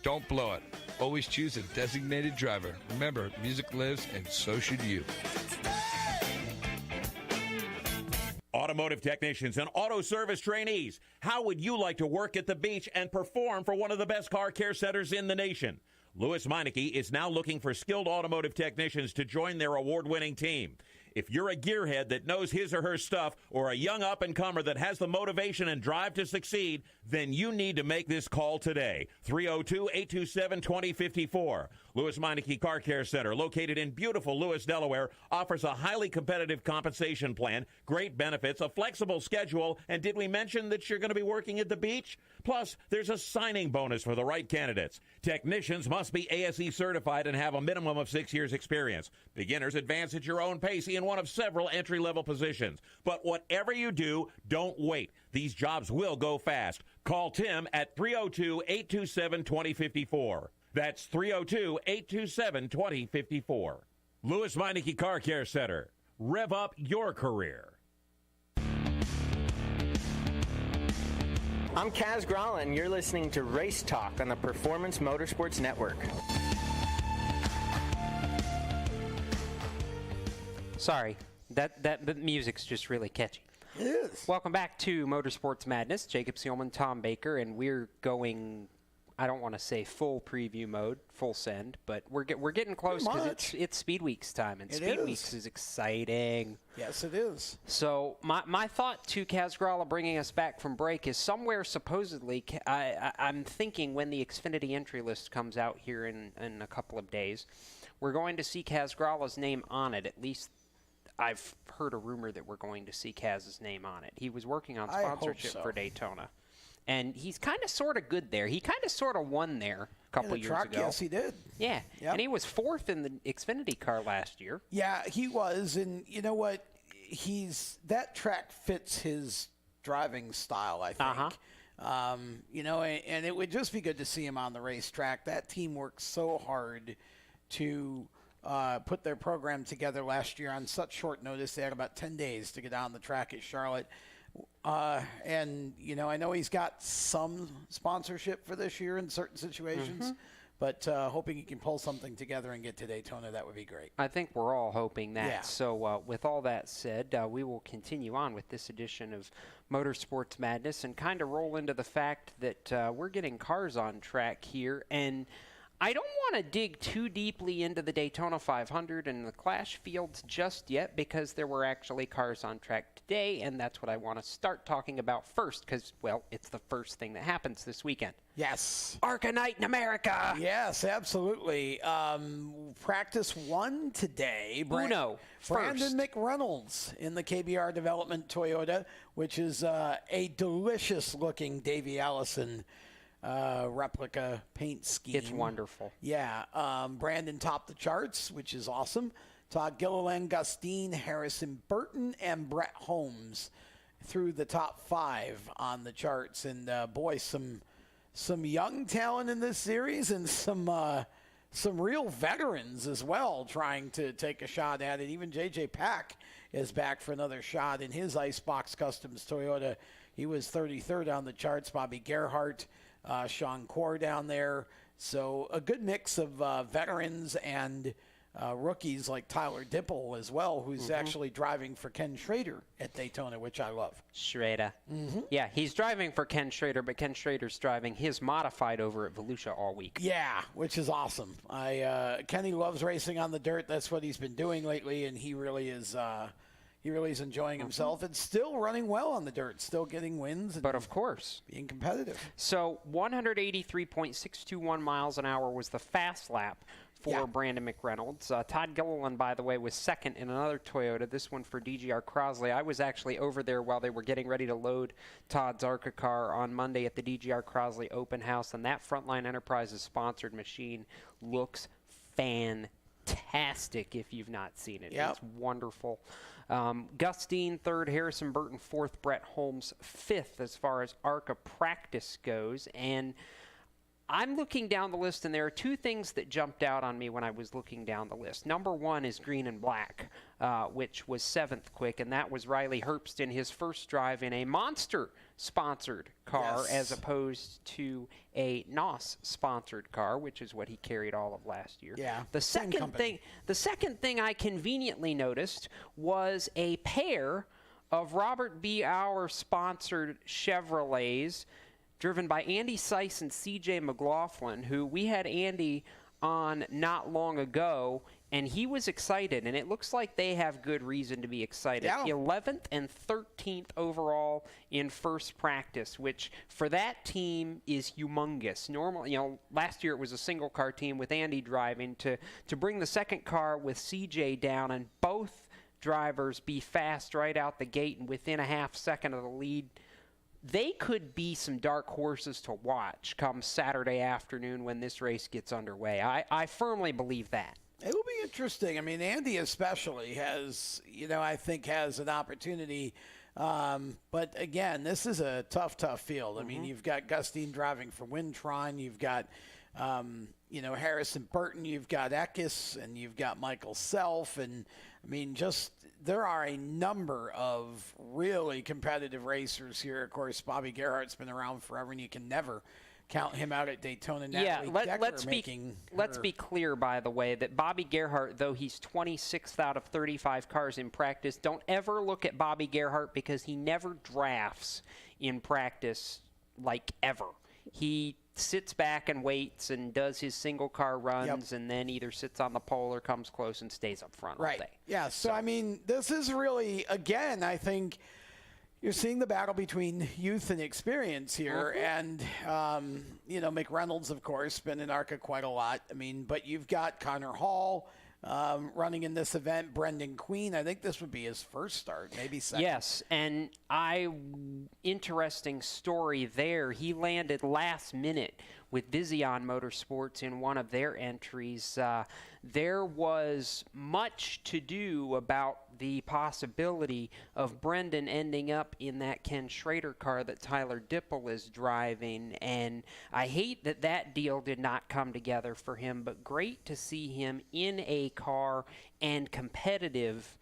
Don't blow it. Always choose a designated driver. Remember, music lives, and so should you. Automotive technicians and auto service trainees, how would you like to work at the beach and perform for one of the best car care centers in the nation? Louis Meineke is now looking for skilled automotive technicians to join their award-winning team. If you're a gearhead that knows his or her stuff, or a young up-and-comer that has the motivation and drive to succeed, then you need to make this call today. 302-827-2054. Louis Meineke Car Care Center, located in beautiful Lewis, Delaware, offers a highly competitive compensation plan, great benefits, a flexible schedule, and did we mention that you're going to be working at the beach? Plus, there's a signing bonus for the right candidates. Technicians must be ASE certified and have a minimum of 6 years experience. Beginners advance at your own pace in one of several entry-level positions. But whatever you do, don't wait. These jobs will go fast. Call Tim at 302-827-2054. That's 302-827-2054. Louis Meineke Car Care Center. Rev up your career. I'm Kaz Gralla, and you're listening to Race Talk on the Performance Motorsports Network. Sorry, that music's just really catchy. It is. Welcome back to Motorsports Madness. Jacob Seelman, Tom Baker, and we're going, I don't want to say full preview mode, full send, but we're getting close because it's Speed Weeks time, and Speed Weeks is exciting. Yes, it is. So my thought to Kaz Gralla bringing us back from break is somewhere supposedly, I'm thinking when the Xfinity entry list comes out here in a couple of days, we're going to see Kaz Gralla's name on it. At least I've heard a rumor that we're going to see Kaz's name on it. He was working on sponsorship for Daytona. And he's kind of sort of good there. He kind of sort of won there a couple years ago. Yes, he did. Yeah. Yep. And he was fourth in the Xfinity car last year. Yeah, he was. And you know what? That track fits his driving style, I think. You know, and it would just be good to see him on the racetrack. That team worked so hard to put their program together last year on such short notice. They had about 10 days to get on the track at Charlotte. And, you know, I know he's got some sponsorship for this year in certain situations, but hoping he can pull something together and get to Daytona, that would be great. I think we're all hoping that. Yeah. So with all that said, we will continue on with this edition of Motorsports Madness and kind of roll into the fact that we're getting cars on track here. And I don't want to dig too deeply into the Daytona 500 and the Clash fields just yet because there were actually cars on track today, and that's what I want to start talking about first because, well, it's the first thing that happens this weekend. Yes. ARCA Night in America. Yes, absolutely. Practice 1 today. Brandon McReynolds in the KBR Development Toyota, which is a delicious-looking Davey Allison replica paint scheme. It's wonderful. Yeah. Brandon topped the charts, which is awesome. Todd Gilliland, Gustine, Harrison Burton, and Brett Holmes through the top 5 on the charts. And, boy, some young talent in this series and some real veterans as well trying to take a shot at it. Even J.J. Pack is back for another shot in his Icebox Customs Toyota. He was 33rd on the charts. Bobby Gerhart, Sean Corr down there. So a good mix of veterans and rookies like Tyler Dipple as well, who's actually driving for Ken Schrader at Daytona, which I love. Schrader. Yeah, he's driving for Ken Schrader, but Ken Schrader's driving his modified over at Volusia all week. Yeah, which is awesome. Kenny loves racing on the dirt. That's what he's been doing lately, and he really is enjoying himself and still running well on the dirt, still getting wins. But of course. Being competitive. So 183.621 miles an hour was the fast lap for Brandon McReynolds. Todd Gilliland, by the way, was second in another Toyota, this one for DGR Crosley. I was actually over there while they were getting ready to load Todd's ARCA car on Monday at the DGR Crosley Open House, and that Frontline Enterprises sponsored machine looks fantastic if you've not seen it. It's wonderful. Gustine, third. Harrison Burton, fourth. Brett Holmes, fifth as far as ARCA practice goes. And I'm looking down the list, and there are two things that jumped out on me when I was looking down the list. Number one is green and black, which was 7th quick, and that was Riley Herbst in his first drive in a Monster-sponsored car, as opposed to a NOS-sponsored car, which is what he carried all of last year. Yeah, the second thing I conveniently noticed was a pair of Robert B. Auer-sponsored Chevrolets, driven by Andy Seiss and C.J. McLaughlin, who we had Andy on not long ago, and he was excited, and it looks like they have good reason to be excited. Yeah. 11th and 13th overall in first practice, which for that team is humongous. Normally, last year it was a single-car team with Andy driving. To bring the second car with C.J. down and both drivers be fast right out the gate and within a half second of the lead, they could be some dark horses to watch come Saturday afternoon when this race gets underway. I firmly believe that. It will be interesting. I mean, Andy especially has, I think has an opportunity. But again, this is a tough field. I mean, you've got Gustine driving for Wintron. You've got, Harrison Burton. You've got Eckes, and you've got Michael Self. And, I mean, there are a number of really competitive racers here. Of course, Bobby Gerhardt's been around forever, and you can never count him out at Daytona. Let's be clear, by the way, that Bobby Gerhardt, though he's 26th out of 35 cars in practice, don't ever look at Bobby Gerhardt because he never drafts in practice, like ever. He sits back and waits and does his single car runs and then either sits on the pole or comes close and stays up front all day. Yeah, so I mean, this is really, again, I think you're seeing the battle between youth and experience here. And, McReynolds, of course, been in ARCA quite a lot. I mean, but you've got Connor Hall running in this event. Brendan Queen, I think this would be his first start, maybe second. Yes, and interesting story there. He landed last minute with Vizion Motorsports in one of their entries. There was much to do about the possibility of Brendan ending up in that Ken Schrader car that Tyler Dipple is driving, and I hate that deal did not come together for him, but great to see him in a car and competitive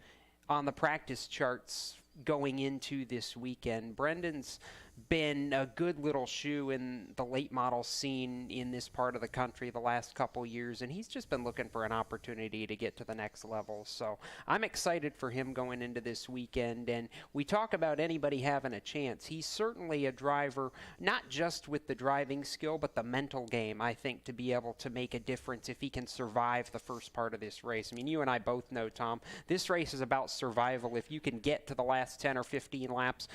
on the practice charts going into this weekend. Brendan's been a good little shoe in the late model scene in this part of the country the last couple years, and he's just been looking for an opportunity to get to the next level. So I'm excited for him going into this weekend, and we talk about anybody having a chance. He's certainly a driver, not just with the driving skill, but the mental game, I think, to be able to make a difference if he can survive the first part of this race. I mean, you and I both know, Tom, this race is about survival. If you can get to the last 10 or 15 laps,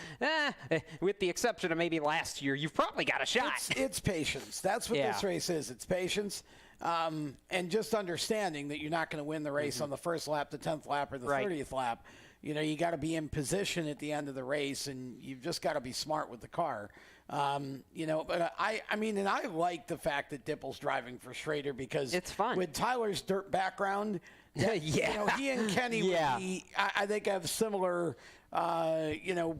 with the exception of maybe last year, you've probably got a shot. It's patience. That's what this race is. It's patience, and just understanding that you're not going to win the race on the first lap, the 10th lap, or the 30th lap. You got to be in position at the end of the race, and you've just got to be smart with the car. But I like the fact that Dipple's driving for Schrader because it's fun. With Tyler's dirt background, he and Kenny would be, I think, have similar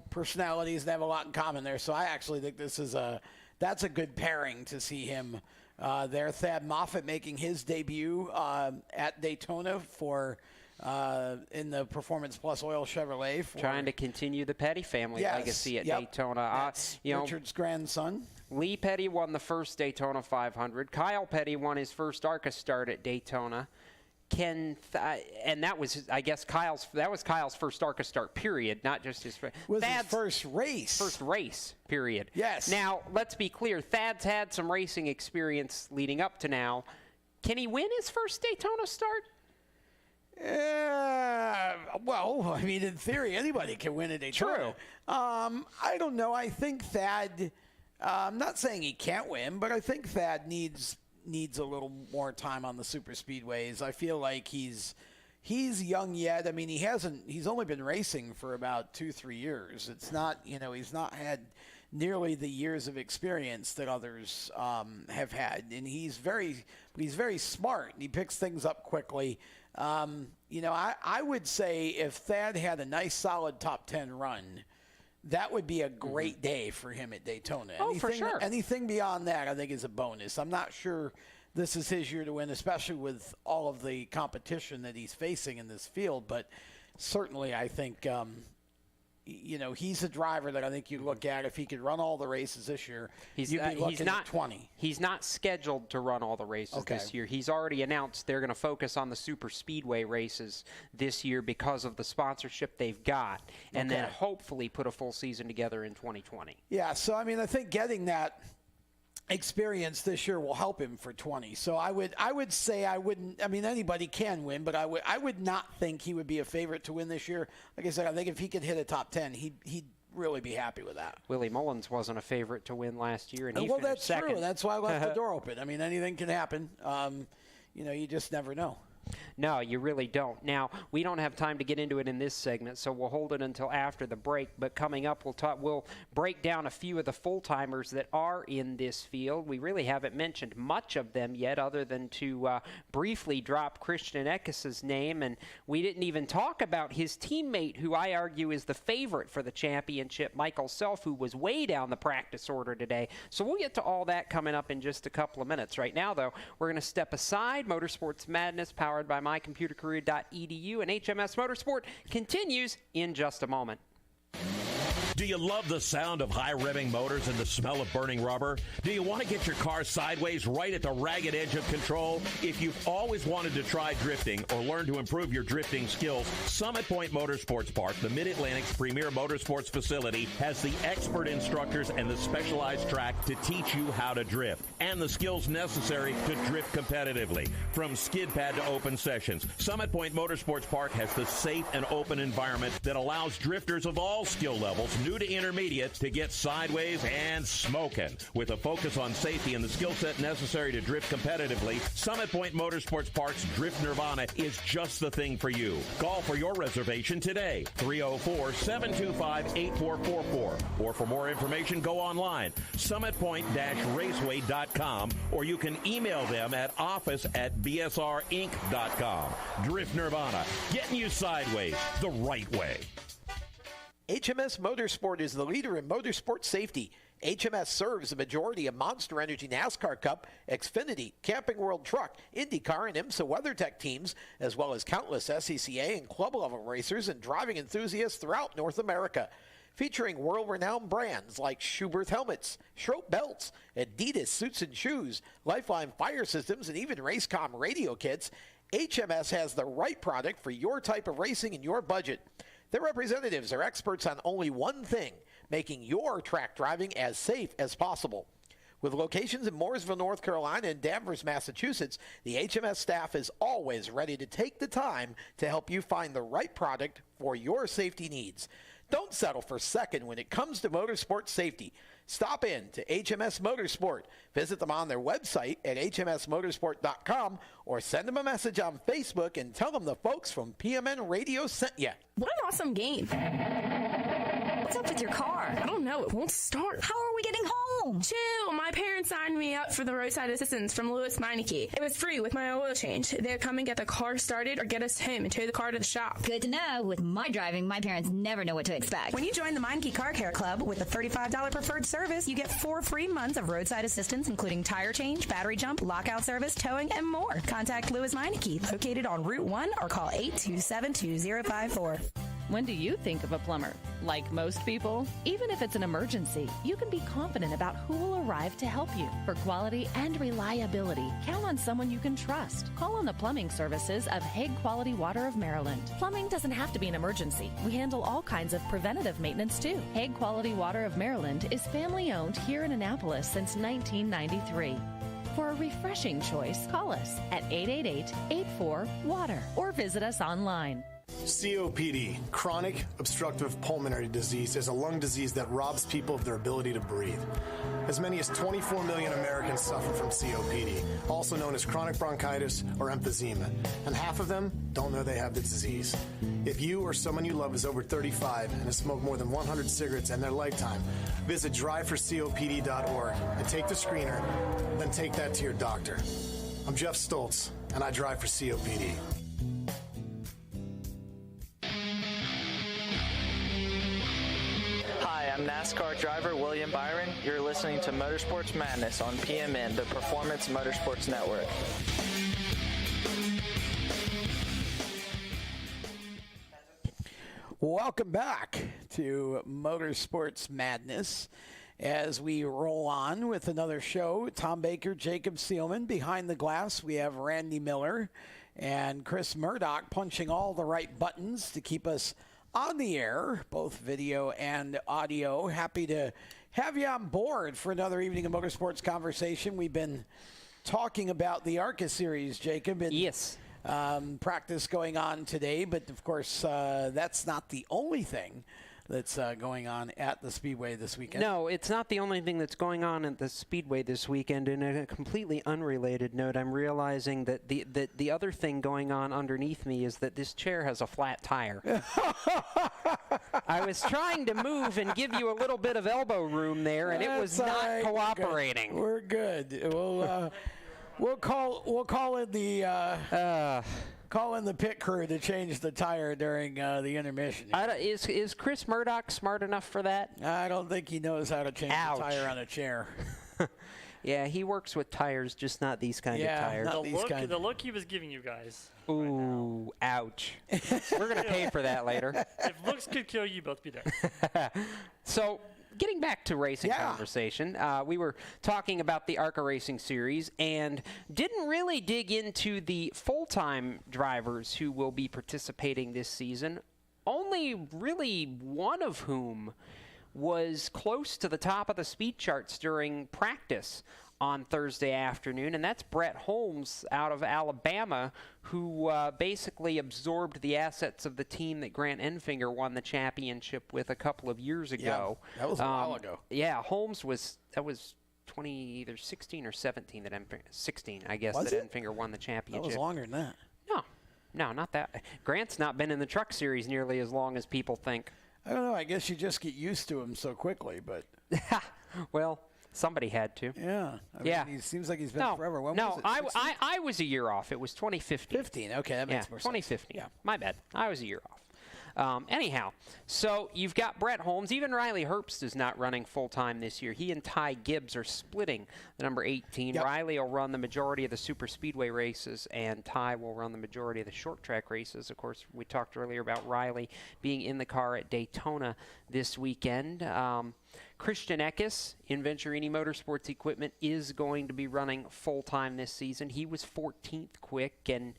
personalities and have a lot in common there. So I actually think that's a good pairing to see him there. Thad Moffitt making his debut at Daytona for in the Performance Plus Oil Chevrolet. Trying to continue the Petty family legacy at Daytona. Richard's grandson. Lee Petty won the first Daytona 500. Kyle Petty won his first ARCA start at Daytona. And that was, I guess, Kyle's first ARCA start, period, not just his first. Was his first race. First race, period. Yes. Now, let's be clear. Thad's had some racing experience leading up to now. Can he win his first Daytona start? Well, I mean, in theory, anybody can win a Daytona. True. I don't know. I think Thad, I'm not saying he can't win, but I think Thad needs a little more time on the super speedways. I feel like he's young yet. I mean, he's only been racing for about 2-3 years. It's not, he's not had nearly the years of experience that others have had. And he's very smart. He picks things up quickly. I would say if Thad had a nice solid top 10 run that would be a great day for him at Daytona. Oh, for sure. Anything beyond that, I think, is a bonus. I'm not sure this is his year to win, especially with all of the competition that he's facing in this field. But certainly, I think, he's a driver that I think you look at. If he could run all the races this year, you'd be looking at 20. He's not scheduled to run all the races this year. He's already announced they're going to focus on the super speedway races this year because of the sponsorship they've got, and then hopefully put a full season together in 2020. Yeah, so, I mean, I think getting that experience this year will help him for 20. So I would say I wouldn't. I mean, anybody can win, but I would not think he would be a favorite to win this year. Like I said, I think if he could hit a top 10, he'd really be happy with that. Willie Mullins wasn't a favorite to win last year, and he well, finished that's second. true. That's why I left the door open. I mean, anything can happen. You just never know. No, you really don't. Now, we don't have time to get into it in this segment, so we'll hold it until after the break. But coming up, we'll break down a few of the full-timers that are in this field. We really haven't mentioned much of them yet, other than to briefly drop Christian Eckes' name. And we didn't even talk about his teammate, who I argue is the favorite for the championship, Michael Self, who was way down the practice order today. So we'll get to all that coming up in just a couple of minutes. Right now, though, we're going to step aside. Motorsports Madness, powered by mycomputercareer.edu, and HMS Motorsport continues in just a moment. Do you love the sound of high-revving motors and the smell of burning rubber? Do you want to get your car sideways right at the ragged edge of control? If you've always wanted to try drifting or learn to improve your drifting skills, Summit Point Motorsports Park, the Mid-Atlantic's premier motorsports facility, has the expert instructors and the specialized track to teach you how to drift and the skills necessary to drift competitively. From skid pad to open sessions, Summit Point Motorsports Park has the safe and open environment that allows drifters of all skill levels, new to intermediate, to get sideways and smoking. With a focus on safety and the skill set necessary to drift competitively, Summit Point Motorsports Park's Drift Nirvana is just the thing for you. Call for your reservation today, 304-725-8444. Or for more information, go online, summitpoint-raceway.com, or you can email them at office@bsrinc.com. Drift Nirvana, getting you sideways the right way. HMS Motorsport is the leader in motorsport safety. HMS serves the majority of Monster Energy NASCAR Cup, Xfinity, Camping World Truck, IndyCar, and IMSA WeatherTech teams, as well as countless SCCA and club-level racers and driving enthusiasts throughout North America. Featuring world-renowned brands like Schuberth helmets, Schroep belts, Adidas suits and shoes, Lifeline fire systems, and even Racecom radio kits, HMS has the right product for your type of racing and your budget. Their representatives are experts on only one thing, making your track driving as safe as possible. With locations in Mooresville, North Carolina, and Danvers, Massachusetts, the HMS staff is always ready to take the time to help you find the right product for your safety needs. Don't settle for second when it comes to motorsport safety. Stop in to HMS Motorsport. Visit them on their website at hmsmotorsport.com or send them a message on Facebook and tell them the folks from PMN Radio sent you. What an awesome game. What's up with your car? I don't know. It won't start. How are we getting home? Chill. My parents signed me up for the roadside assistance from Lewis Meineke. It was free with my oil change. They'd come and get the car started or get us home and tow the car to the shop. Good to know. With my driving, my parents never know what to expect. When you join the Meineke Car Care Club with a $35 preferred service, you get 4 free months of roadside assistance, including tire change, battery jump, lockout service, towing, and more. Contact Lewis Meineke, located on Route 1, or call 827-2054. When do you think of a plumber? Like most people, even if it's an emergency, you can be confident about who will arrive to help you. For quality and reliability, count on someone you can trust. Call on the plumbing services of Hague Quality Water of Maryland. Plumbing doesn't have to be an emergency. We handle all kinds of preventative maintenance too. Hague Quality Water of Maryland is family owned here in Annapolis since 1993. For a refreshing choice, call us at 888-84-WATER or visit us online. COPD, chronic obstructive pulmonary disease, is a lung disease that robs people of their ability to breathe. As many as 24 million Americans suffer from COPD, also known as chronic bronchitis or emphysema, and half of them don't know they have the disease. If you or someone you love is over 35 and has smoked more than 100 cigarettes in their lifetime, visit driveforcopd.org and take the screener, then take that to your doctor. I'm Jeff Stoltz, and I drive for COPD. Hi, NASCAR driver William Byron. You're listening to Motorsports Madness on PMN, the Performance Motorsports Network. Welcome back to Motorsports Madness as we roll on with another show. Tom Baker, Jacob Seelman. Behind the glass, we have Randy Miller and Chris Murdoch punching all the right buttons to keep us on the air, both video and audio. Happy to have you on board for another evening of motorsports conversation. We've been talking about the ARCA series, Jacob. And, yes. Practice going on today, but of course that's not the only thing that's going on at the Speedway this weekend. No, it's not the only thing that's going on at the Speedway this weekend. In a completely unrelated note, I'm realizing that the other thing going on underneath me is that this chair has a flat tire. I was trying to move and give you a little bit of elbow room there, and it was not cooperating. We're good. We'll call in the pit crew to change the tire during the intermission. Is Chris Murdoch smart enough for that? I don't think he knows how to change the tire on a chair. Yeah, he works with tires, just not these kind of tires. The look he was giving you guys. Ooh, ouch. We're going to pay for that later. If looks could kill you, both be there. So, getting back to racing conversation, we were talking about the ARCA Racing Series and didn't really dig into the full-time drivers who will be participating this season, only really one of whom was close to the top of the speed charts during practice on Thursday afternoon, and that's Brett Holmes out of Alabama, who basically absorbed the assets of the team that Grant Enfinger won the championship with a couple of years ago. Yeah, that was a while ago. Yeah, Holmes was either 16 or 17 that 16, I guess, Enfinger won the championship. That was longer than that. No, not that. Grant's not been in the Truck Series nearly as long as people think. I don't know. I guess you just get used to him so quickly, but well, somebody had to. Yeah. I mean, he seems like he's been forever. When was it? I was a year off. It was 2015. 15. Okay, that makes more sense. 2015. Yeah, my bad. I was a year off. Anyhow, so you've got Brett Holmes. Even Riley Herbst is not running full-time this year. He and Ty Gibbs are splitting the number 18. Yep. Riley will run the majority of the super speedway races, and Ty will run the majority of the short track races. Of course, we talked earlier about Riley being in the car at Daytona this weekend. Christian Eckes in Venturini Motorsports Equipment is going to be running full-time this season. He was 14th quick, and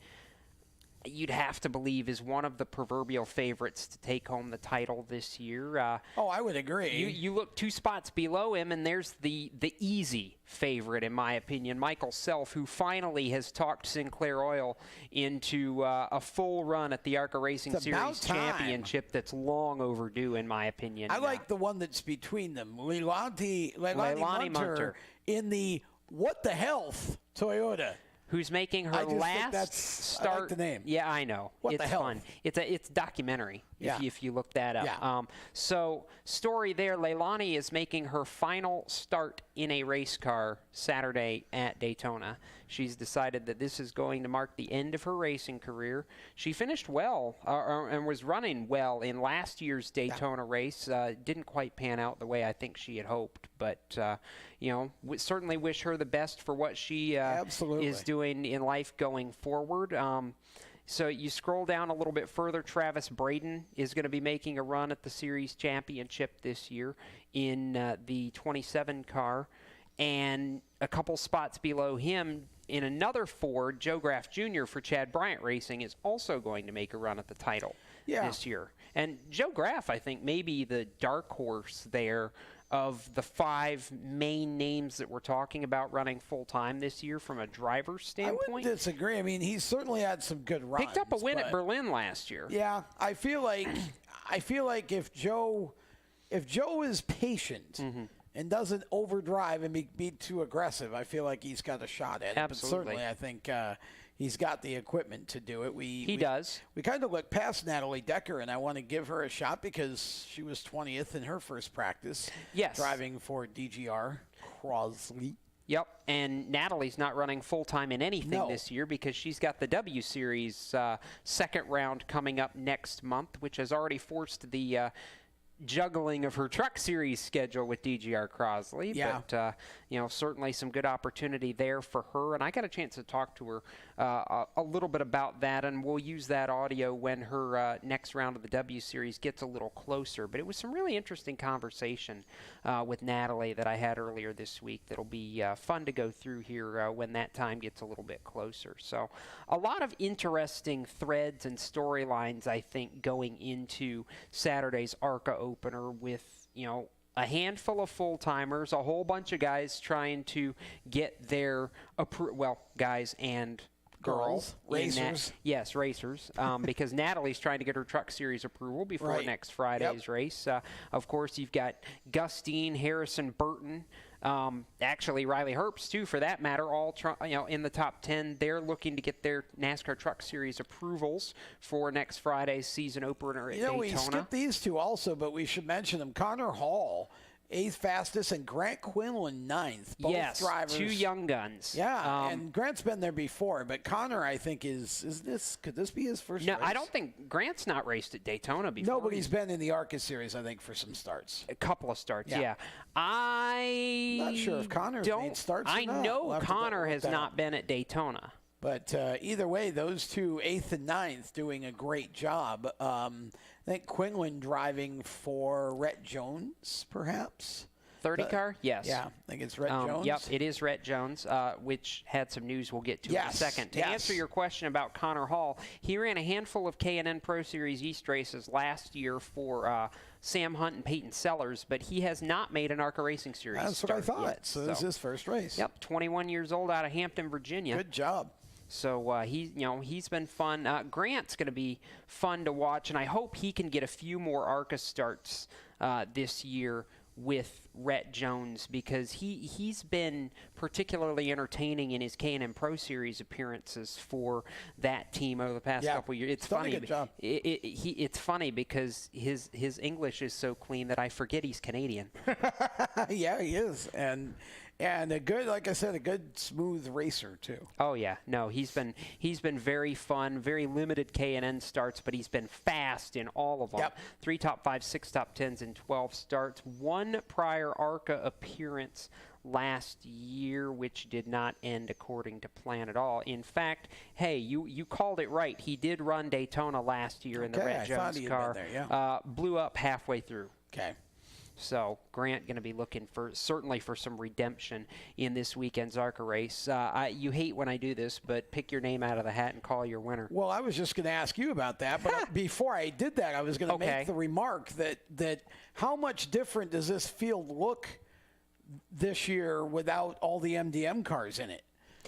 you'd have to believe is one of the proverbial favorites to take home the title this year. I would agree. You look 2 spots below him, and there's the easy favorite, in my opinion, Michael Self, who finally has talked Sinclair Oil into a full run at the ARCA Racing Series Championship that's long overdue, in my opinion. I like the one that's between them, Leilani Munter in the What the Health Toyota. Who's making her last start? I like the name. Yeah, I know. It's fun. It's documentary. Yeah. If you look that up. Yeah. So story there. Leilani is making her final start in a race car Saturday at Daytona. She's decided that this is going to mark the end of her racing career. She finished well and was running well in last year's Daytona race. Didn't quite pan out the way I think she had hoped, but certainly wish her the best for what she is doing in life going forward. So you scroll down a little bit further, Travis Braden is going to be making a run at the Series Championship this year in the 27 car. And a couple spots below him in another Ford, Joe Graff Jr. for Chad Bryant Racing is also going to make a run at the title this year. And Joe Graff, I think, may be the dark horse there of the 5 main names that we're talking about running full-time this year from a driver's standpoint. I wouldn't disagree. I mean, he's certainly had some good runs. Picked up a win at Berlin last year. Yeah, I feel like if Joe is patient and doesn't overdrive and be too aggressive, I feel like he's got a shot at it. Absolutely. But certainly, I think he's got the equipment to do it. He does. We kind of look past Natalie Decker, and I want to give her a shot because she was 20th in her first practice. Yes. Driving for DGR Crosley. Yep, and Natalie's not running full-time in anything this year because she's got the W Series second round coming up next month, which has already forced the juggling of her Truck Series schedule with DGR Crosley. Yeah. But, certainly some good opportunity there for her. And I got a chance to talk to her a little bit about that, and we'll use that audio when her next round of the W Series gets a little closer. But it was some really interesting conversation with Natalie that I had earlier this week that'll be fun to go through here when that time gets a little bit closer. So a lot of interesting threads and storylines, I think, going into Saturday's ARCA opener with, a handful of full-timers, a whole bunch of guys trying to get their guys and girls. Racers. Yes, racers. Because Natalie's trying to get her Truck Series approval before next Friday's race. Of course, you've got Gustine, Harrison, Burton, actually Riley Herbst too, for that matter, all in the top 10. They're looking to get their NASCAR Truck Series approvals for next Friday's season opener at Daytona. We skipped these two also, but we should mention them. Connor Hall, 8th fastest, and Grant Quinlan 9th. Both drivers. 2 young guns. Yeah, and Grant's been there before, but Connor, I think, could this be his first race? I don't think Grant's not raced at Daytona before. No, but he's been in the ARCA Series, I think, for some starts. A couple of starts, yeah. I'm not sure if Connor's made starts or not. I know Connor has not been at Daytona. But either way, those two, 8th and 9th, doing a great job. I think Quinlan driving for Rhett Jones, perhaps. 30 car? Yes. Yeah, I think it's Rhett Jones. Yep, it is Rhett Jones, which had some news we'll get to in a second. To answer your question about Connor Hall, he ran a handful of K&N Pro Series East races last year for Sam Hunt and Peyton Sellers, but he has not made an ARCA Racing Series That's what I thought. Yet, so this is his first race. Yep, 21 years old out of Hampton, Virginia. Good job. So he's been fun. Grant's going to be fun to watch, and I hope he can get a few more ARCA starts this year with Rhett Jones, because he's been particularly entertaining in his K&N Pro Series appearances for that team over the past couple of years. It's funny. Good job. It's funny because his English is so clean that I forget he's Canadian. Yeah, he is, and a good, like I said, a good smooth racer too. Oh yeah, no, he's been very fun, very limited K&N starts, but he's been fast in all of them. Yep. 3 top 5, 6 top 10s in 12 starts. 1 prior ARCA appearance last year, which did not end according to plan at all. In fact, hey, you called it right. He did run Daytona last year in the Rhett Jones car. Blew up halfway through. Okay. So Grant going to be looking certainly for some redemption in this weekend's ARCA race. You hate when I do this, but pick your name out of the hat and call your winner. Well, I was just going to ask you about that, but before I did that, I was going to make the remark that how much different does this field look this year without all the MDM cars in it?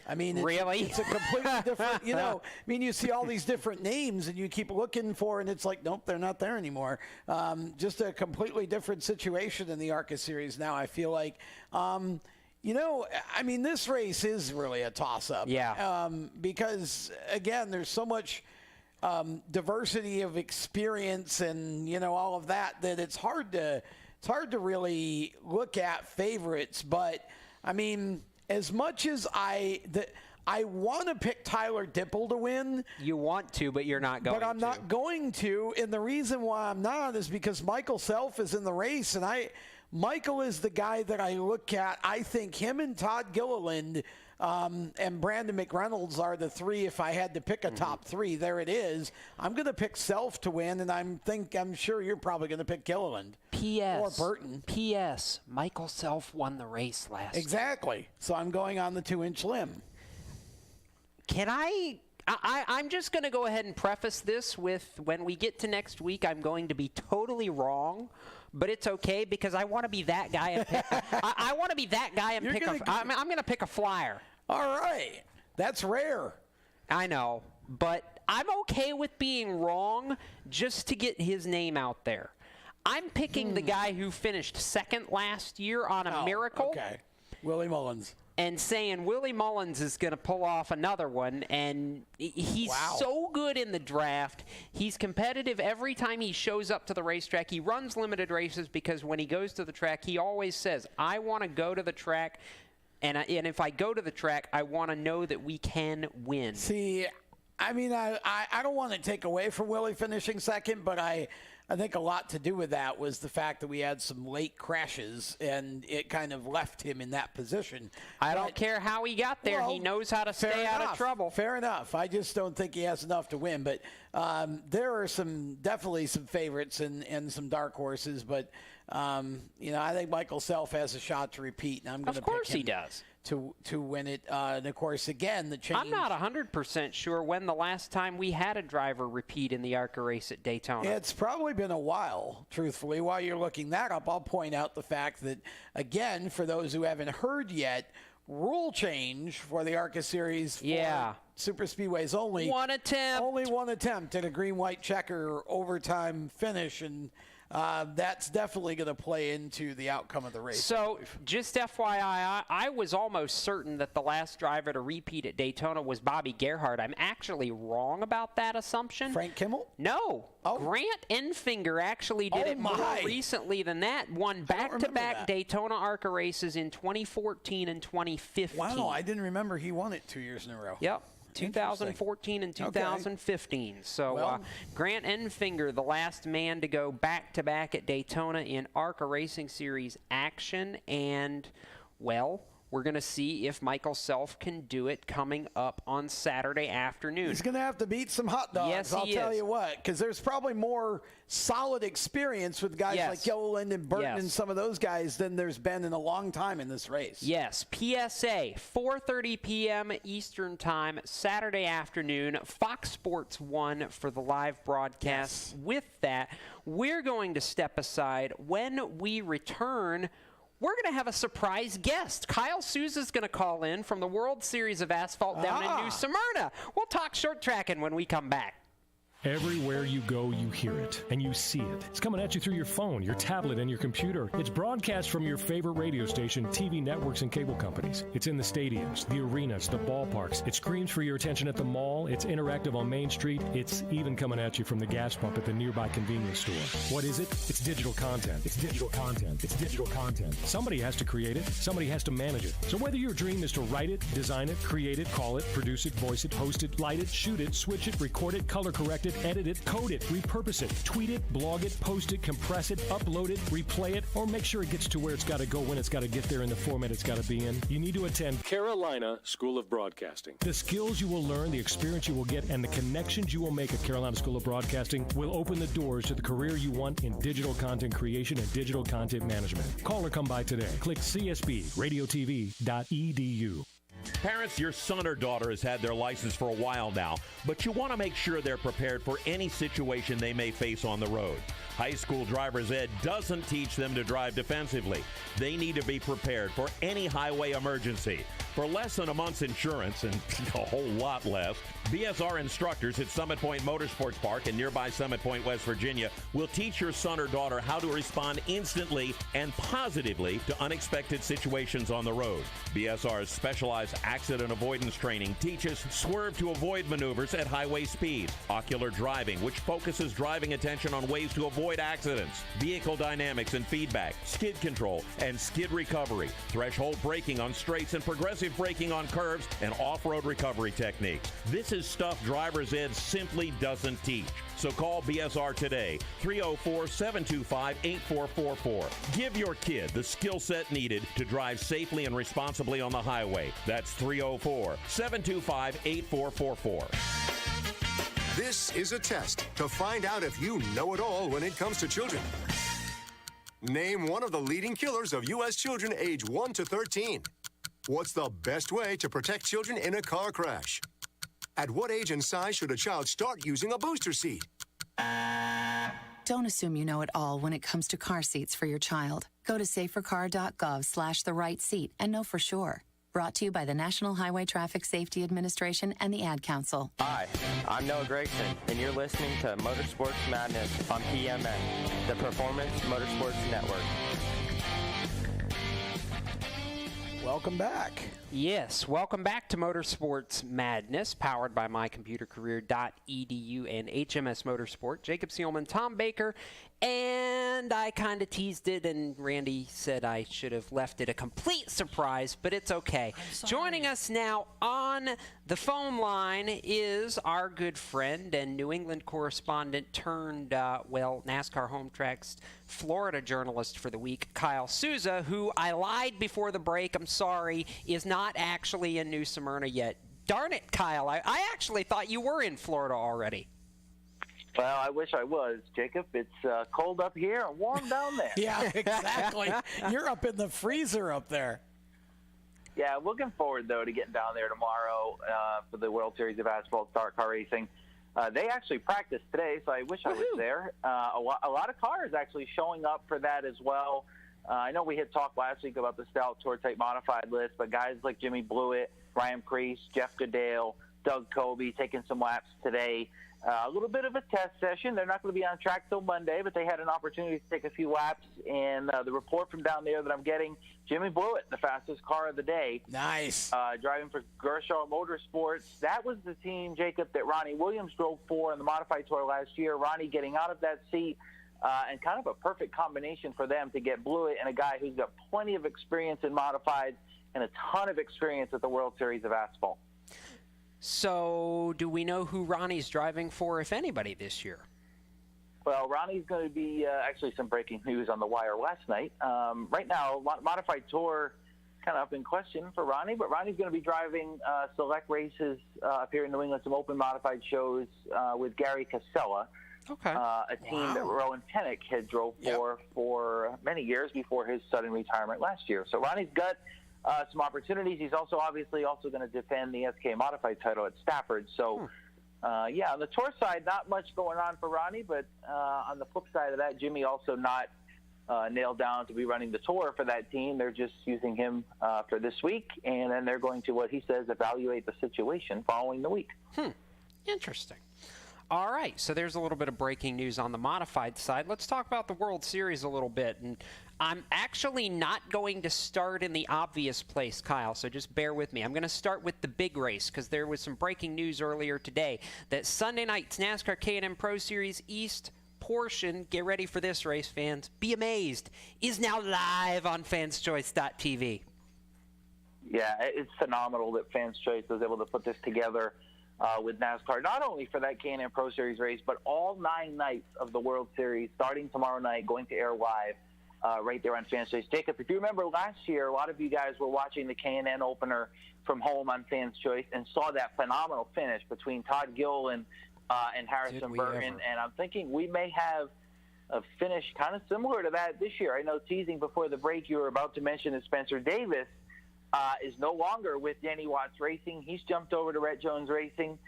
I mean, it's a completely different, I mean, you see all these different names and you keep looking for, and it's like, nope, they're not there anymore. Just a completely different situation in the ARCA Series now, I feel like. I mean, this race is really a toss-up. Yeah. Because, again, there's so much diversity of experience and, all of that it's hard to really look at favorites. But, I mean, as much as I want to pick Tyler Dipple to win. You want to, but you're not going to. But I'm not going to, and the reason why I'm not is because Michael Self is in the race, and Michael is the guy that I look at. I think him and Todd Gilliland and Brandon McReynolds are the 3 if I had to pick a top 3. There it is. I'm going to pick Self to win, and I'm sure you're probably going to pick Gilliland. P.S. Or Burton. P.S. Michael Self won the race last year. Exactly. So I'm going on the 2-inch limb. Can I'm just going to go ahead and preface this with, when we get to next week, I'm going to be totally wrong, but it's okay because I want to be that guy and pick. I want to be that guy and pick. I'm going to pick a flyer. All right, that's rare. I know, but I'm okay with being wrong just to get his name out there. I'm picking the guy who finished second last year on a miracle. Okay, Willie Mullins. And saying Willie Mullins is going to pull off another one, and he's so good in the draft. He's competitive every time he shows up to the racetrack. He runs limited races because when he goes to the track, he always says, I want to go to the track, and if I go to the track, I want to know that we can win. See, I mean, I don't want to take away from Willie finishing second, but I think a lot to do with that was the fact that we had some late crashes, and it kind of left him in that position. I don't care how he got there. He knows how to stay out of trouble. Fair enough. I just don't think he has enough to win. But there are definitely some favorites and some dark horses. But, I think Michael Self has a shot to repeat, and I'm going to pick him. Of course he does. To win it. And, of course, again, the change. I'm not 100% sure when the last time we had a driver repeat in the ARCA race at Daytona. It's probably been a while, truthfully. While you're looking that up, I'll point out the fact that, again, for those who haven't heard yet, rule change for the ARCA series for super speedways only. One attempt. Only one attempt at a green-white checker overtime finish, and that's definitely going to play into the outcome of the race. So, just FYI, I was almost certain that the last driver to repeat at Daytona was Bobby Gerhardt. I'm actually wrong about that assumption. Frank Kimmel? No. Oh. Grant Enfinger actually did it more recently than that. Won back-to-back Daytona ARCA races in 2014 and 2015. Wow, I didn't remember he won it 2 years in a row. Yep. 2014 and 2015. Okay. So Grant Enfinger, the last man to go back-to-back at Daytona in ARCA Racing Series action. And, well, we're going to see if Michael Self can do it coming up on Saturday afternoon. He's going to have to beat some hot dogs, yes, I'll tell you what, because there's probably more solid experience with guys like Gilliland and Burton and some of those guys than there's been in a long time in this race. Yes. PSA, 4:30 p.m. Eastern Time, Saturday afternoon, Fox Sports 1 for the live broadcast. Yes. With that, we're going to step aside. When we return, we're going to have a surprise guest. Kyle Souza's going to call in from the World Series of Asphalt down in New Smyrna. We'll talk short tracking when we come back. Everywhere you go, you hear it, and you see it. It's coming at you through your phone, your tablet, and your computer. It's broadcast from your favorite radio station, TV networks, and cable companies. It's in the stadiums, the arenas, the ballparks. It screams for your attention at the mall. It's interactive on Main Street. It's even coming at you from the gas pump at the nearby convenience store. What is it? It's digital content. It's digital content. It's digital content. Somebody has to create it. Somebody has to manage it. So whether your dream is to write it, design it, create it, call it, produce it, voice it, host it, light it, shoot it, switch it, record it, color correct it, edit it, code it, repurpose it, tweet it, blog it, post it, compress it, upload it, replay it, or make sure it gets to where it's got to go when it's got to get there in the format it's got to be in, you need to attend Carolina School of Broadcasting. The skills you will learn, the experience you will get, and the connections you will make at Carolina School of Broadcasting will open the doors to the career you want in digital content creation and digital content management. Call or come by today. Click csbradiotv.edu. Parents, your son or daughter has had their license for a while now, but you want to make sure they're prepared for any situation they may face on the road. High school driver's ed doesn't teach them to drive defensively. They need to be prepared for any highway emergency. For less than a month's insurance, and a whole lot less, BSR instructors at Summit Point Motorsports Park in nearby Summit Point, West Virginia, will teach your son or daughter how to respond instantly and positively to unexpected situations on the road. BSR's specialized accident avoidance training teaches swerve to avoid maneuvers at highway speeds, ocular driving, which focuses driving attention on ways to avoid accidents, vehicle dynamics and feedback, skid control and skid recovery, threshold braking on straights and progressive braking on curves, and off-road recovery techniques. This is stuff driver's ed simply doesn't teach. So call BSR today, 304-725-8444. Give your kid the skill set needed to drive safely and responsibly on the highway. That's 304-725-8444. This is a test to find out if you know it all when it comes to children. Name one of the leading killers of U.S. children age 1 to 13. What's the best way to protect children in a car crash? At what age and size should a child start using a booster seat? Don't assume you know it all when it comes to car seats for your child. Go to safercar.gov/the-right-seat and know for sure. Brought to you by the National Highway Traffic Safety Administration and the Ad Council. Hi, I'm Noah Gregson, and you're listening to Motorsports Madness on PMN, the Performance Motorsports Network. Welcome back. Yes, welcome back to Motorsports Madness, powered by mycomputercareer.edu and HMS Motorsport. Jacob Seelman, Tom Baker, and I kind of teased it, and Randy said I should have left it a complete surprise, but it's okay. Joining us now on the phone line is our good friend and New England correspondent turned, NASCAR Home Tracks Florida journalist for the week, Kyle Souza, who I lied before the break, I'm sorry, is not actually in New Smyrna yet. Darn it, Kyle, I actually thought you were in Florida already. Well, I wish I was, Jacob. It's cold up here and warm down there. Yeah, exactly. You're up in the freezer up there. Yeah, looking forward, though, to getting down there tomorrow for the World Series of Asphalt Car Racing. They actually practiced today, so I wish I was there. A lot of cars actually showing up for that as well. I know we had talked last week about the Stout Tour Type Modified list, but guys like Jimmy Blewett, Ryan Preece, Jeff Goodale, Doug Coby taking some laps today. A little bit of a test session. They're not going to be on track till Monday, but they had an opportunity to take a few laps. And the report from down there that I'm getting, Jimmy Blewett, the fastest car of the day. Nice. Driving for Gershaw Motorsports. That was the team, Jacob, that Ronnie Williams drove for in the Modified Tour last year. Ronnie getting out of that seat and kind of a perfect combination for them to get Blewett and a guy who's got plenty of experience in Modifieds and a ton of experience at the World Series of Asphalt. So do we know who Ronnie's driving for, if anybody, this year? Well, Ronnie's going to be actually some breaking news on the wire last night. Right now, Modified Tour kind of up in question for Ronnie, but Ronnie's going to be driving select races up here in New England, some open modified shows with Gary Casella, a team that Rowan Pennick had drove for many years before his sudden retirement last year. So Ronnie's got some opportunities. He's also obviously going to defend the SK Modified title at Stafford. So, on the Tour side, not much going on for Ronnie, but on the flip side of that, Jimmy also not nailed down to be running the Tour for that team. They're just using him for this week, and then they're going to, what he says, evaluate the situation following the week. Interesting. All right, so there's a little bit of breaking news on the modified side. Let's talk about the World Series a little bit. And I'm actually not going to start in the obvious place, Kyle, so just bear with me. I'm going to start with the big race because there was some breaking news earlier today that Sunday night's NASCAR K&N Pro Series East portion, get ready for this race, fans, be amazed, is now live on fanschoice.tv. Yeah, it's phenomenal that Fans Choice was able to put this together with NASCAR, not only for that K&N Pro Series race, but all 9 nights of the World Series, starting tomorrow night, going to air live right there on Fans Choice. Jacob, if you remember last year, a lot of you guys were watching the K&N opener from home on Fans Choice and saw that phenomenal finish between Todd Gilliland and Harrison Burton. And I'm thinking we may have a finish kind of similar to that this year. I know, teasing before the break, you were about to mention that Spencer Davis is no longer with Danny Watts Racing. He's jumped over to Rhett Jones Racing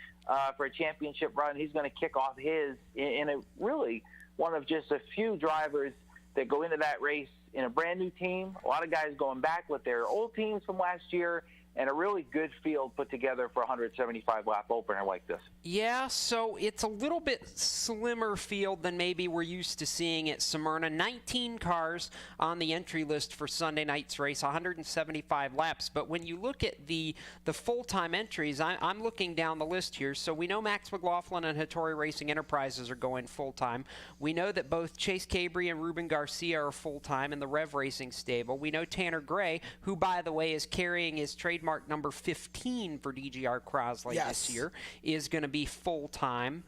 for a championship run. He's going to kick off his in a really one of just a few drivers that go into that race in a brand new team. A lot of guys going back with their old teams from last year, and a really good field put together for a 175-lap opener like this. Yeah, so it's a little bit slimmer field than maybe we're used to seeing at Smyrna. 19 cars on the entry list for Sunday night's race, 175 laps. But when you look at the full-time entries, I'm looking down the list here. So we know Max McLaughlin and Hattori Racing Enterprises are going full-time. We know that both Chase Cabry and Ruben Garcia are full-time in the Rev Racing stable. We know Tanner Gray, who, by the way, is carrying his trademark number 15 for DGR Crosley this year, is going to be full-time.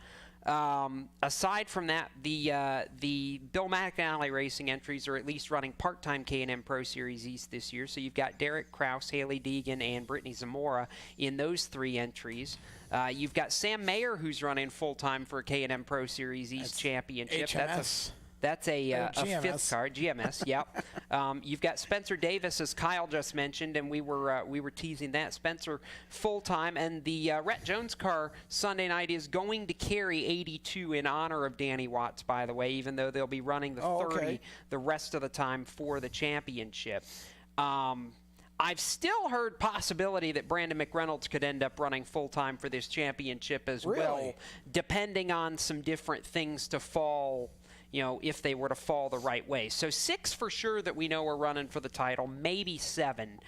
Aside from that, the Bill McAnally Racing entries are at least running part-time K&N Pro Series East this year. So you've got Derek Kraus, Haley Deegan, and Brittany Zamora in those 3 entries. You've got Sam Mayer, who's running full-time for a K&N Pro Series East championship. HMS. That's a 5th car, GMS. Yep. You've got Spencer Davis, as Kyle just mentioned, and we were teasing that. Spencer full time, and the Rhett Jones car Sunday night is going to carry 82 in honor of Danny Watts. By the way, even though they'll be running the 30 the rest of the time for the championship. I've still heard possibility that Brandon McReynolds could end up running full-time for this championship as well, depending on some different things to fall, if they were to fall the right way. So 6 for sure that we know are running for the title, maybe 7.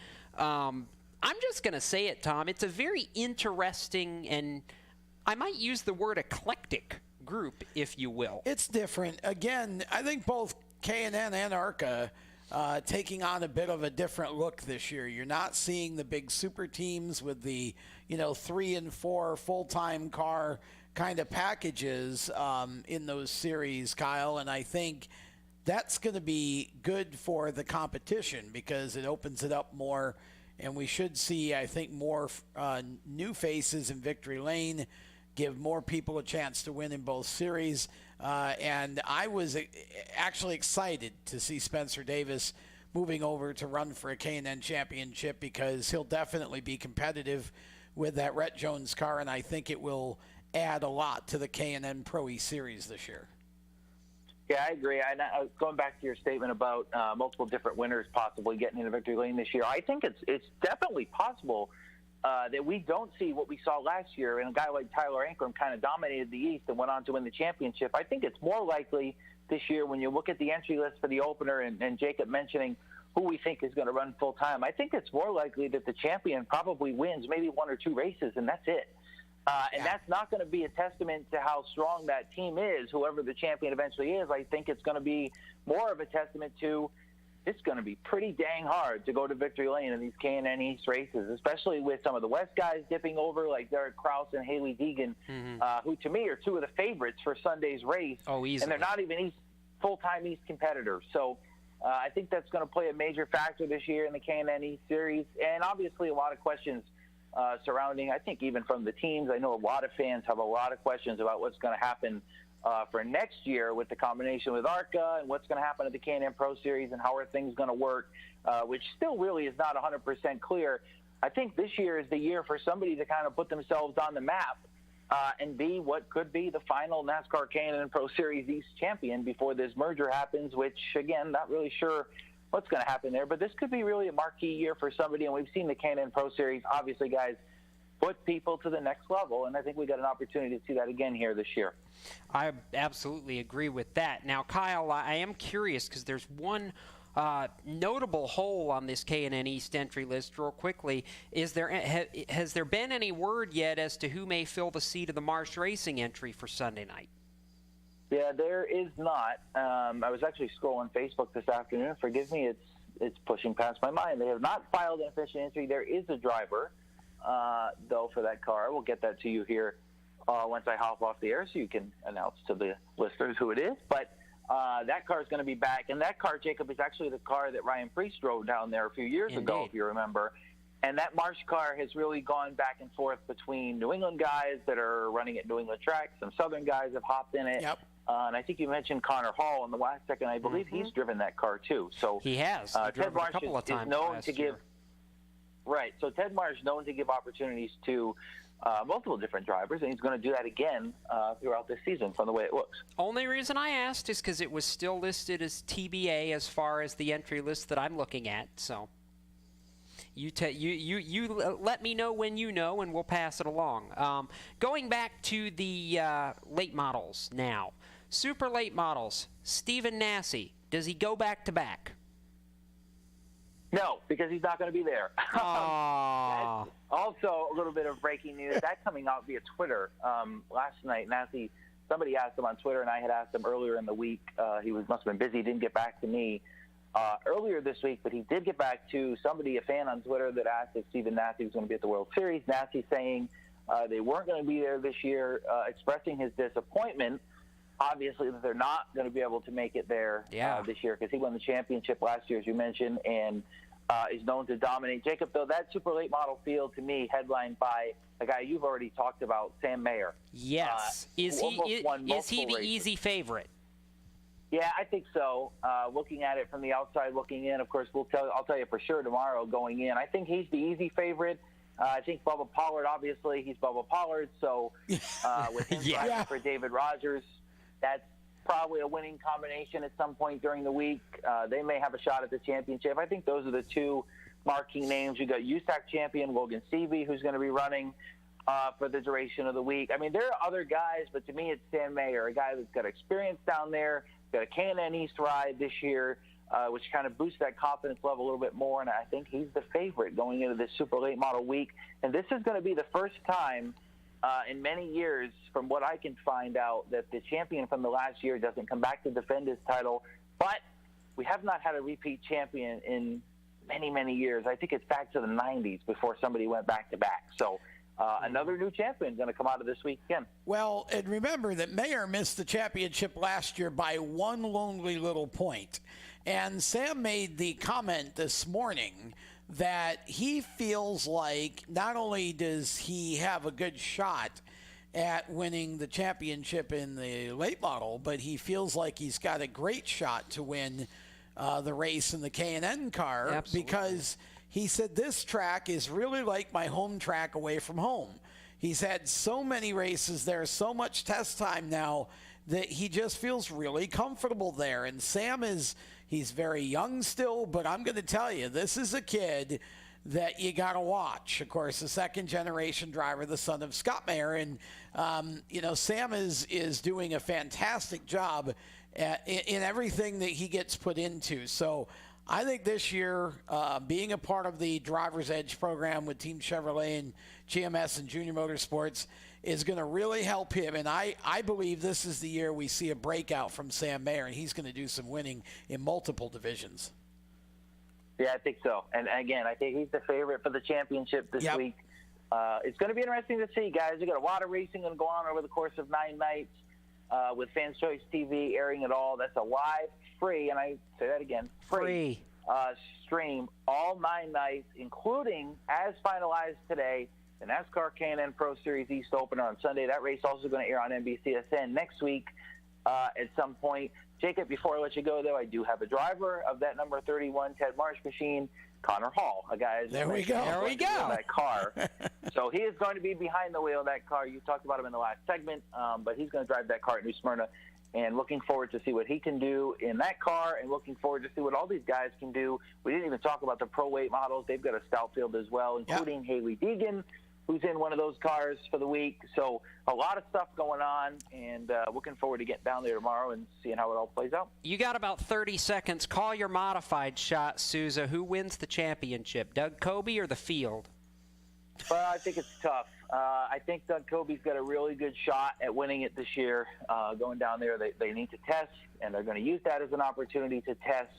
I'm just going to say it, Tom. It's a very interesting, and I might use the word eclectic group, if you will. It's different. Again, I think both K&N and ARCA taking on a bit of a different look this year. You're not seeing the big super teams with the 3 and 4 full-time car kind of packages in those series, Kyle, and I think that's going to be good for the competition because it opens it up more, and we should see, I think, more new faces in victory lane, give more people a chance to win in both series. And I was actually excited to see Spencer Davis moving over to run for a K&N championship because he'll definitely be competitive with that Rhett Jones car, and I think it will add a lot to the K&N Pro E Series this year. Yeah, I agree. Going back to your statement about multiple different winners possibly getting into victory lane this year, I think it's definitely possible that we don't see what we saw last year, and a guy like Tyler Ankrum kind of dominated the East and went on to win the championship. I think it's more likely this year when you look at the entry list for the opener and Jacob mentioning who we think is going to run full-time, I think it's more likely that the champion probably wins maybe 1 or 2 races, and that's it. And that's not going to be a testament to how strong that team is, whoever the champion eventually is. I think it's going to be more of a testament to it's going to be pretty dang hard to go to victory lane in these K&N East races, especially with some of the West guys dipping over like Derek Kraus and Haley Deegan, who to me are 2 of the favorites for Sunday's race. Oh, easily. And they're not even full-time East competitors. So I think that's going to play a major factor this year in the K&N East Series. And obviously a lot of questions surrounding, I think even from the teams. I know a lot of fans have a lot of questions about what's going to happen for next year with the combination with ARCA and what's going to happen at the K&N Pro Series and how are things going to work, which still really is not 100% clear. I think this year is the year for somebody to kind of put themselves on the map and be what could be the final NASCAR K&N Pro Series East champion before this merger happens, which, again, not really sure what's going to happen there. But this could be really a marquee year for somebody, and we've seen the K&N Pro Series, obviously, guys, put people to the next level, and I think we got an opportunity to see that again here this year. I absolutely agree with that. Now, Kyle, I am curious because there's one notable hole on this K&N East entry list real quickly. Has there been any word yet as to who may fill the seat of the Marsh Racing entry for Sunday night? Yeah, there is not. I was actually scrolling Facebook this afternoon. Forgive me, it's pushing past my mind. They have not filed an official entry. There is a driver, though, for that car. We'll get that to you here once I hop off the air so you can announce to the listeners who it is. But that car is going to be back. And that car, Jacob, is actually the car that Ryan Preece drove down there a few years ago, if you remember. And that Marsh car has really gone back and forth between New England guys that are running at New England tracks. Some Southern guys have hopped in it. Yep. And I think you mentioned Connor Hall in the last second. I believe he's driven that car too. So he has. Ted Marsh is known to give. Right. So Ted Marsh is known to give opportunities to multiple different drivers, and he's going to do that again throughout this season from the way it looks. Only reason I asked is because it was still listed as TBA as far as the entry list that I'm looking at. So you let me know when you know, and we'll pass it along. Going back to the late models now. Super late models. Stephen Nasse, does he go back-to-back? No, because he's not going to be there. Also, a little bit of breaking news. That coming out via Twitter last night. Nasse, somebody asked him on Twitter, and I had asked him earlier in the week. He must have been busy, didn't get back to me earlier this week, but he did get back to somebody, a fan on Twitter, that asked if Stephen Nasse was going to be at the World Series. Nasse saying they weren't going to be there this year, expressing his disappointment, obviously, that they're not going to be able to make it there this year because he won the championship last year, as you mentioned, and is known to dominate. Jacob, though, that super late model field, to me, headlined by a guy you've already talked about, Sam Mayer. Yes. Is he the easy favorite? Yeah, I think so. Looking at it from the outside, looking in, of course, I'll tell you for sure tomorrow going in. I think he's the easy favorite. I think Bubba Pollard, obviously, he's Bubba Pollard. So with him driving for David Rogers, that's probably a winning combination at some point during the week. They may have a shot at the championship. I think those are the two marquee names. You got USAC champion Logan Seavey, who's going to be running for the duration of the week. I mean, there are other guys, but to me it's Sam Mayer, a guy that's got experience down there, got a K&N East ride this year, which kind of boosts that confidence level a little bit more. And I think he's the favorite going into this super late model week. And this is going to be the first time in many years, from what I can find out, that the champion from the last year doesn't come back to defend his title. But we have not had a repeat champion in many, many years. I think it's back to the 90s before somebody went back-to-back. So another new champion is going to come out of this week again. Well, and remember that Mayer missed the championship last year by one lonely little point. And Sam made the comment this morning that he feels like not only does he have a good shot at winning the championship in the late model, but he feels like he's got a great shot to win the race in the K&N car. Absolutely. Because he said this track is really like my home track away from home. He's had so many races there, so much test time now that he just feels really comfortable there. And Sam he's very young still, but I'm going to tell you, this is a kid that you got to watch. Of course, the second-generation driver, the son of Scott Mayer. And, Sam is doing a fantastic job in everything that he gets put into. So I think this year, being a part of the Driver's Edge program with Team Chevrolet and GMS and Junior Motorsports is going to really help him. And I believe this is the year we see a breakout from Sam Mayer, and he's going to do some winning in multiple divisions. Yeah, I think so. And, again, I think he's the favorite for the championship this week. It's going to be interesting to see, guys. We've got a lot of racing going to go on over the course of 9 nights with Fans Choice TV airing it all. That's a live, free, and I say that again, free. Stream all 9 nights, including, as finalized today, the NASCAR K&N Pro Series East Opener on Sunday. That race also going to air on NBCSN next week at some point. Jacob, before I let you go, though, I do have a driver of that number 31 Ted Marsh machine, Connor Hall, a guy. There we go. That car. So he is going to be behind the wheel of that car. You talked about him in the last segment, but he's going to drive that car at New Smyrna. And looking forward to see what he can do in that car, and looking forward to see what all these guys can do. We didn't even talk about the pro weight models. They've got a stout field as well, including Haley Deegan, who's in one of those cars for the week. So a lot of stuff going on, and looking forward to getting down there tomorrow and seeing how it all plays out. You got about 30 seconds. Call your modified shot, Souza. Who wins the championship, Doug Coby or the field? Well, I think it's tough. I think Doug Coby's got a really good shot at winning it this year. Going down there, they need to test, and they're going to use that as an opportunity to test.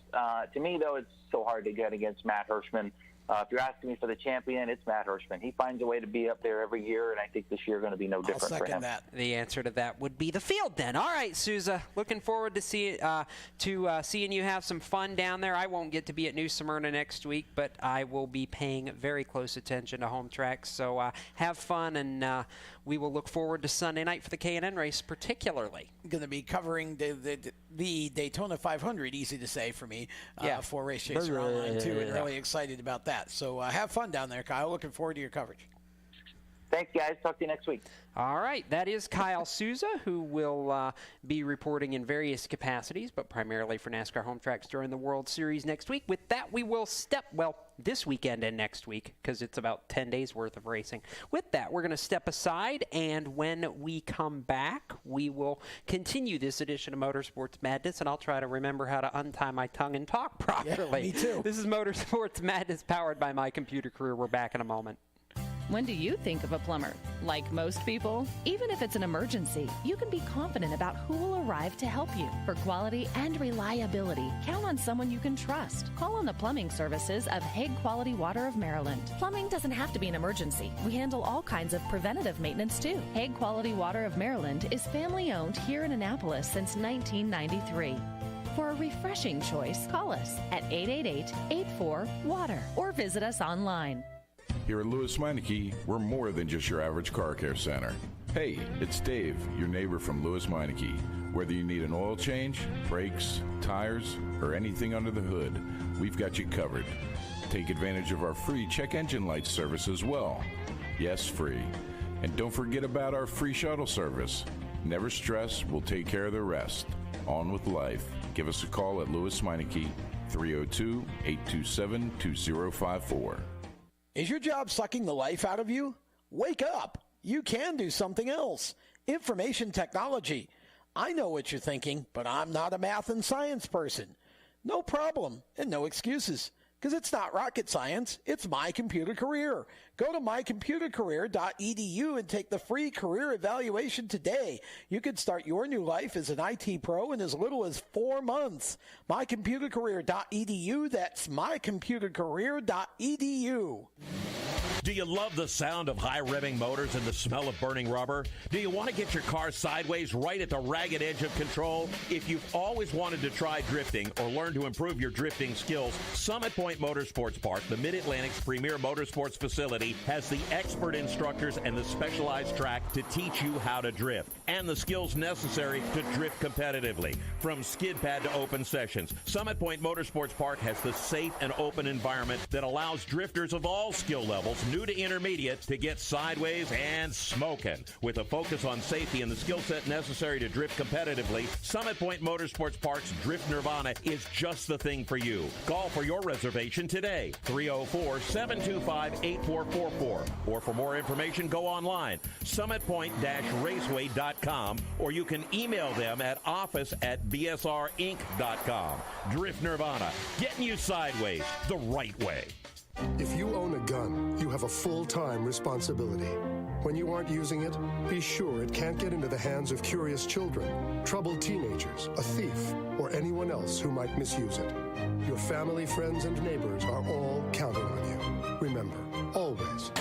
To me, though, it's so hard to get against Matt Hirschman. If you're asking me for the champion, it's Matt Hirschman. He finds a way to be up there every year, and I think this year is going to be no different for him. That. The answer to that would be the field then. All right, Souza, looking forward to seeing you have some fun down there. I won't get to be at New Smyrna next week, but I will be paying very close attention to home tracks. So have fun, and we will look forward to Sunday night for the K&N race particularly. Going to be covering the Daytona 500, easy to say for me, for Race Chaser Online, too, and really excited about that. So have fun down there, Kyle. Looking forward to your coverage. Thanks, guys. Talk to you next week. All right. That is Kyle Souza, who will be reporting in various capacities, but primarily for NASCAR home tracks during the World Series next week. With that, we will this weekend and next week, because it's about 10 days worth of racing. With that, we're going to step aside, and when we come back, we will continue this edition of Motorsports Madness, and I'll try to remember how to untie my tongue and talk properly. Yeah, me too. This is Motorsports Madness, powered by My Computer Career. We're back in a moment. When do you think of a plumber? Like most people, even if it's an emergency, you can be confident about who will arrive to help you. For quality and reliability, count on someone you can trust. Call on the plumbing services of Hague Quality Water of Maryland. Plumbing doesn't have to be an emergency. We handle all kinds of preventative maintenance too. Hague Quality Water of Maryland is family-owned here in Annapolis since 1993. For a refreshing choice, call us at 888-84-WATER or visit us online. Here at Lewis Meineke, we're more than just your average car care center. Hey, it's Dave, your neighbor from Lewis Meineke. Whether you need an oil change, brakes, tires, or anything under the hood, we've got you covered. Take advantage of our free check engine light service as well. Yes, free. And don't forget about our free shuttle service. Never stress, we'll take care of the rest. On with life. Give us a call at Lewis Meineke, 302-827-2054. Is your job sucking the life out of you? Wake up. You can do something else. Information technology. I know what you're thinking, but I'm not a math and science person. No problem and no excuses. Because it's not rocket science, it's My Computer Career. Go to mycomputercareer.edu and take the free career evaluation today. You can start your new life as an IT pro in as little as 4 months. mycomputercareer.edu, that's mycomputercareer.edu. Do you love the sound of high-revving motors and the smell of burning rubber? Do you want to get your car sideways right at the ragged edge of control? If you've always wanted to try drifting or learn to improve your drifting skills, Summit Point Motorsports Park, the Mid-Atlantic's premier motorsports facility, has the expert instructors and the specialized track to teach you how to drift and the skills necessary to drift competitively. From skid pad to open sessions, Summit Point Motorsports Park has the safe and open environment that allows drifters of all skill levels, new to intermediate, to get sideways and smoking. With a focus on safety and the skill set necessary to drift competitively, Summit Point Motorsports Park's Drift Nirvana is just the thing for you. Call for your reservation today, 304-725-8444. Or for more information, go online, summitpoint-raceway.com, or you can email them at office@bsrinc.com. Drift Nirvana, getting you sideways the right way. If you own a gun, you have a full-time responsibility. When you aren't using it, be sure it can't get into the hands of curious children, troubled teenagers, a thief, or anyone else who might misuse it. Your family, friends, and neighbors are all counting on you. Remember, always,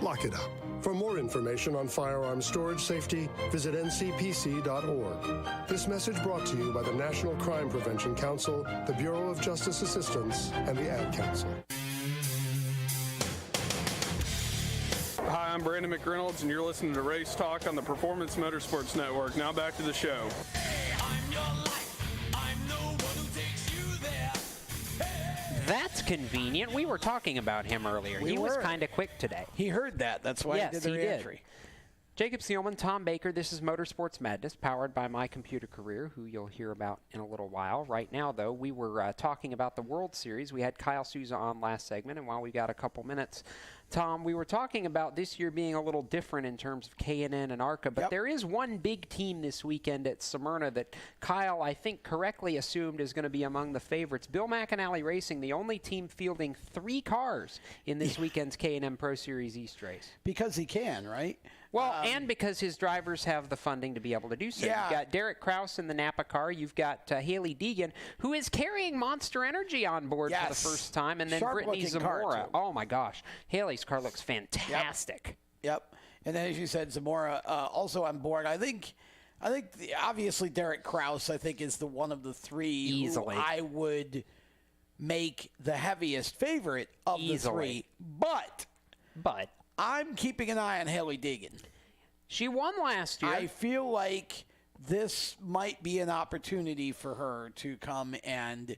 lock it up. For more information on firearm storage safety, visit ncpc.org. This message brought to you by the National Crime Prevention Council, the Bureau of Justice Assistance, and the Ad Council. Hi, I'm Brandon McReynolds, and you're listening to Race Talk on the Performance Motorsports Network. Now back to the show. That's convenient. We were talking about him earlier. He was kind of quick today. He heard that. That's why he did the re-entry. Jacob Seelman, Tom Baker, this is Motorsports Madness, powered by My Computer Career, who you'll hear about in a little while. Right now, though, we were talking about the World Series. We had Kyle Souza on last segment, and while we got a couple minutes, Tom, we were talking about this year being a little different in terms of K&N and ARCA, but there is one big team this weekend at Smyrna that Kyle, I think, correctly assumed is going to be among the favorites. Bill McAnally Racing, the only team fielding 3 cars in this weekend's K&N Pro Series East race. Because he can, right? Well, and because his drivers have the funding to be able to do so. Yeah. You've got Derek Kraus in the Napa car. You've got Haley Deegan, who is carrying Monster Energy on board for the first time. And then Brittany Zamora. Oh, my gosh. Haley's car looks fantastic. Yep. And then, as you said, Zamora also on board. I think obviously Derek Kraus, I think, is the one of the 3 easily who I would make the heaviest favorite of the 3. But I'm keeping an eye on Haley Deegan. She won last year. I feel like this might be an opportunity for her to come and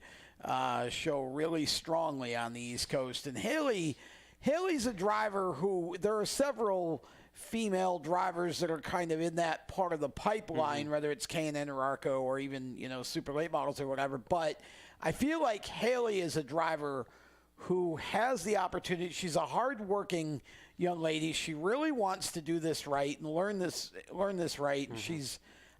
show really strongly on the East Coast. And Haley's a driver who, there are several female drivers that are kind of in that part of the pipeline, whether it's K&N or ARCA or even, super late models or whatever. But I feel like Haley is a driver who has the opportunity. She's a hard-working young lady. She really wants to do this right and learn this right. And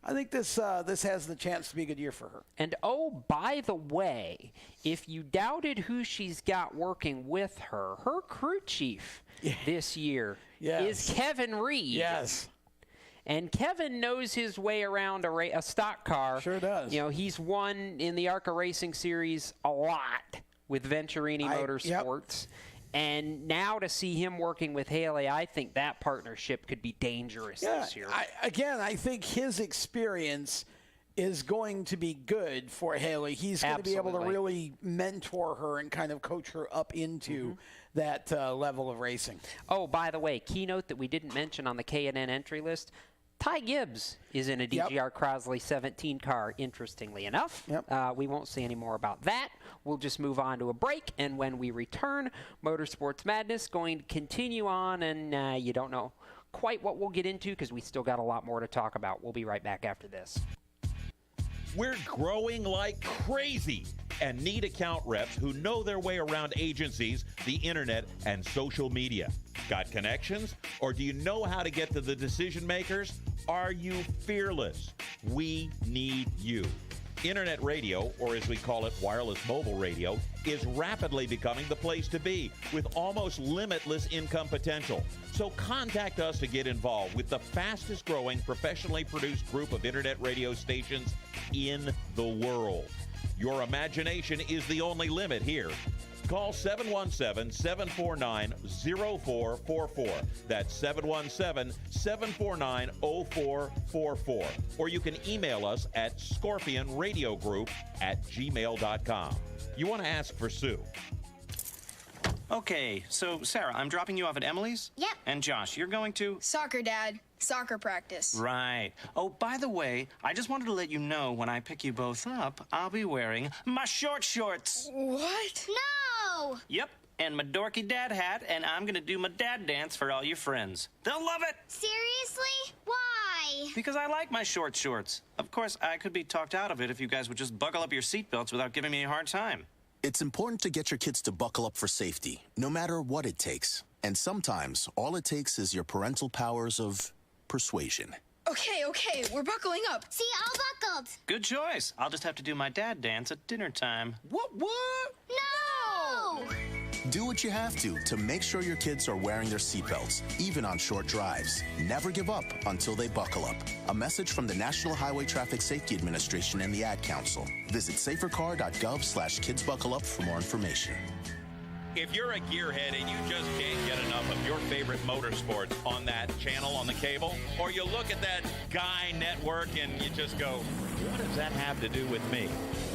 I think this has the chance to be a good year for her. And oh, by the way, if you doubted who she's got working with her, her crew chief this year is Kevin Reed. Yes. And Kevin knows his way around a stock car. Sure does. He's won in the ARCA Racing Series a lot with Venturini Motorsports. And now to see him working with Haley, I think that partnership could be dangerous this year. I think his experience is going to be good for Haley. He's going to be able to really mentor her and kind of coach her up into that level of racing. Oh, by the way, keynote that we didn't mention on the K&N entry list, Ty Gibbs is in a DGR Crosley 17 car, interestingly enough. We won't say any more about that. We'll just move on to a break, and when we return, Motorsports Madness going to continue on, and you don't know quite what we'll get into because we still got a lot more to talk about. We'll be right back after this. We're growing like crazy and need account reps who know their way around agencies, the internet, and social media. Got connections? Or do you know how to get to the decision makers? Are you fearless? We need you. Internet radio, or as we call it, wireless mobile radio, is rapidly becoming the place to be with almost limitless income potential. So contact us to get involved with the fastest growing professionally produced group of Internet radio stations in the world. Your imagination is the only limit here. Call 717-749-0444. That's 717-749-0444. Or you can email us at scorpionradiogroup@gmail.com. You want to ask for Sue. Okay, so Sarah, I'm dropping you off at Emily's? Yep. And Josh, you're going to? Soccer, Dad. Soccer practice. Right. Oh, by the way, I just wanted to let you know when I pick you both up, I'll be wearing my short shorts. What? No! Yep, and my dorky dad hat, and I'm going to do my dad dance for all your friends. They'll love it! Seriously? Why? Because I like my short shorts. Of course, I could be talked out of it if you guys would just buckle up your seatbelts without giving me a hard time. It's important to get your kids to buckle up for safety, no matter what it takes. And sometimes, all it takes is your parental powers of persuasion. Okay, we're buckling up. See, all buckled. Good choice. I'll just have to do my dad dance at dinner time. What? No! Do what you have to make sure your kids are wearing their seatbelts, even on short drives. Never give up until they buckle up. A message from the National Highway Traffic Safety Administration and the Ad Council. Visit safercar.gov/kidsbuckleup for more information. If you're a gearhead and you just can't get enough of your favorite motorsports on that channel on the cable, or you look at that Guy network and you just go, what does that have to do with me?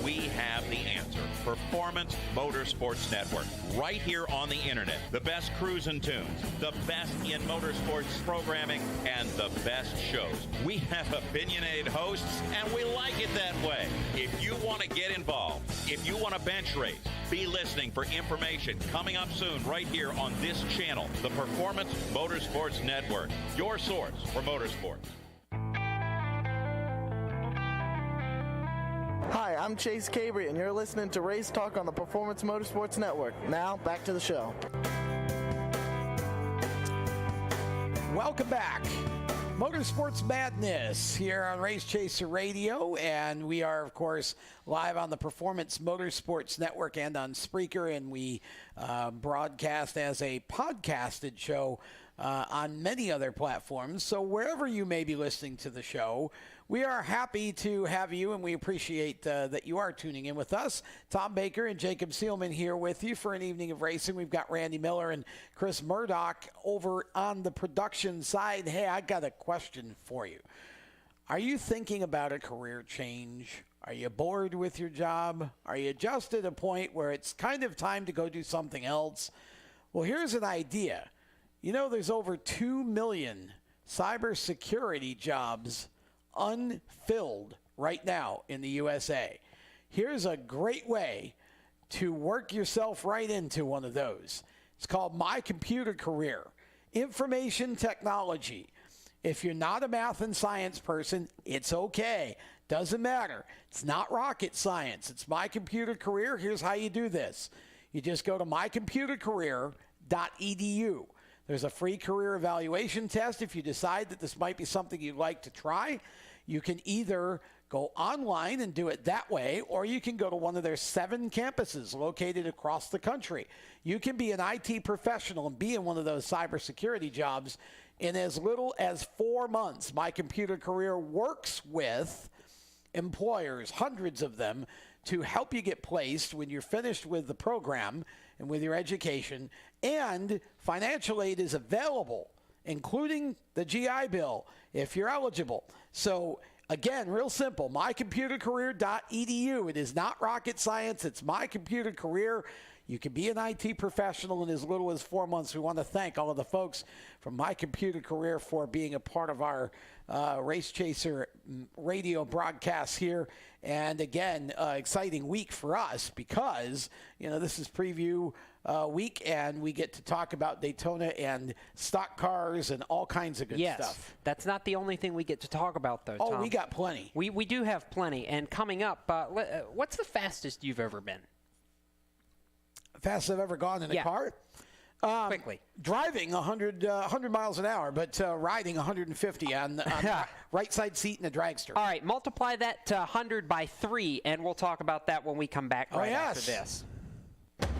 We have the answer. Performance Motorsports Network. Right here on the internet. The best cruise and tunes, the best in motorsports programming, and the best shows. We have opinionated hosts, and we like it that way. If you want to get involved, if you want to bench race, be listening for information coming up soon right here on this channel, the Performance Motorsports Network, your source for motorsports. Hi, I'm Chase Cabry, and you're listening to Race Talk on the Performance Motorsports Network. Now, back to the show. Welcome back. Motorsports Madness here on Race Chaser Radio, and we are, of course, live on the Performance Motorsports Network and on Spreaker, and we broadcast as a podcasted show on many other platforms. So wherever you may be listening to the show, we are happy to have you, and we appreciate that you are tuning in with us. Tom Baker and Jacob Seelman here with you for an evening of racing. We've got Randy Miller and Chris Murdoch over on the production side. Hey, I got a question for you. Are you thinking about a career change? Are you bored with your job? Are you just at a point where it's kind of time to go do something else? Well, here's an idea. You know, there's over 2 million cybersecurity jobs unfilled right now in the USA. Here's a great way to work yourself right into one of those. It's called My Computer Career. Information technology. If you're not a math and science person, it's okay. Doesn't matter. It's not rocket science. It's My Computer Career. Here's how you do this. You just go to mycomputercareer.edu. There's a free career evaluation test. If you decide that this might be something you'd like to try, you can either go online and do it that way, or you can go to one of their 7 campuses located across the country. You can be an IT professional and be in one of those cybersecurity jobs in as little as 4 months. My Computer Career works with employers, hundreds of them, to help you get placed when you're finished with the program and with your education. And financial aid is available, including the GI Bill, if you're eligible. So, again, real simple, mycomputercareer.edu. It is not rocket science. It's My Computer Career. You can be an IT professional in as little as 4 months. We want to thank all of the folks from My Computer Career for being a part of our Race Chaser radio broadcast here. And again, exciting week for us because, you know, this is preview week, and we get to talk about Daytona and stock cars and all kinds of good stuff. That's not the only thing we get to talk about, though, Oh, Tom. we got plenty. We do have plenty. And coming up, what's the fastest you've ever been? Fastest I've ever gone in a car? Quickly. Driving 100 miles an hour, but riding 150 on the right side seat in the dragster. All right, multiply that to 100 by 3, and we'll talk about that when we come back after this.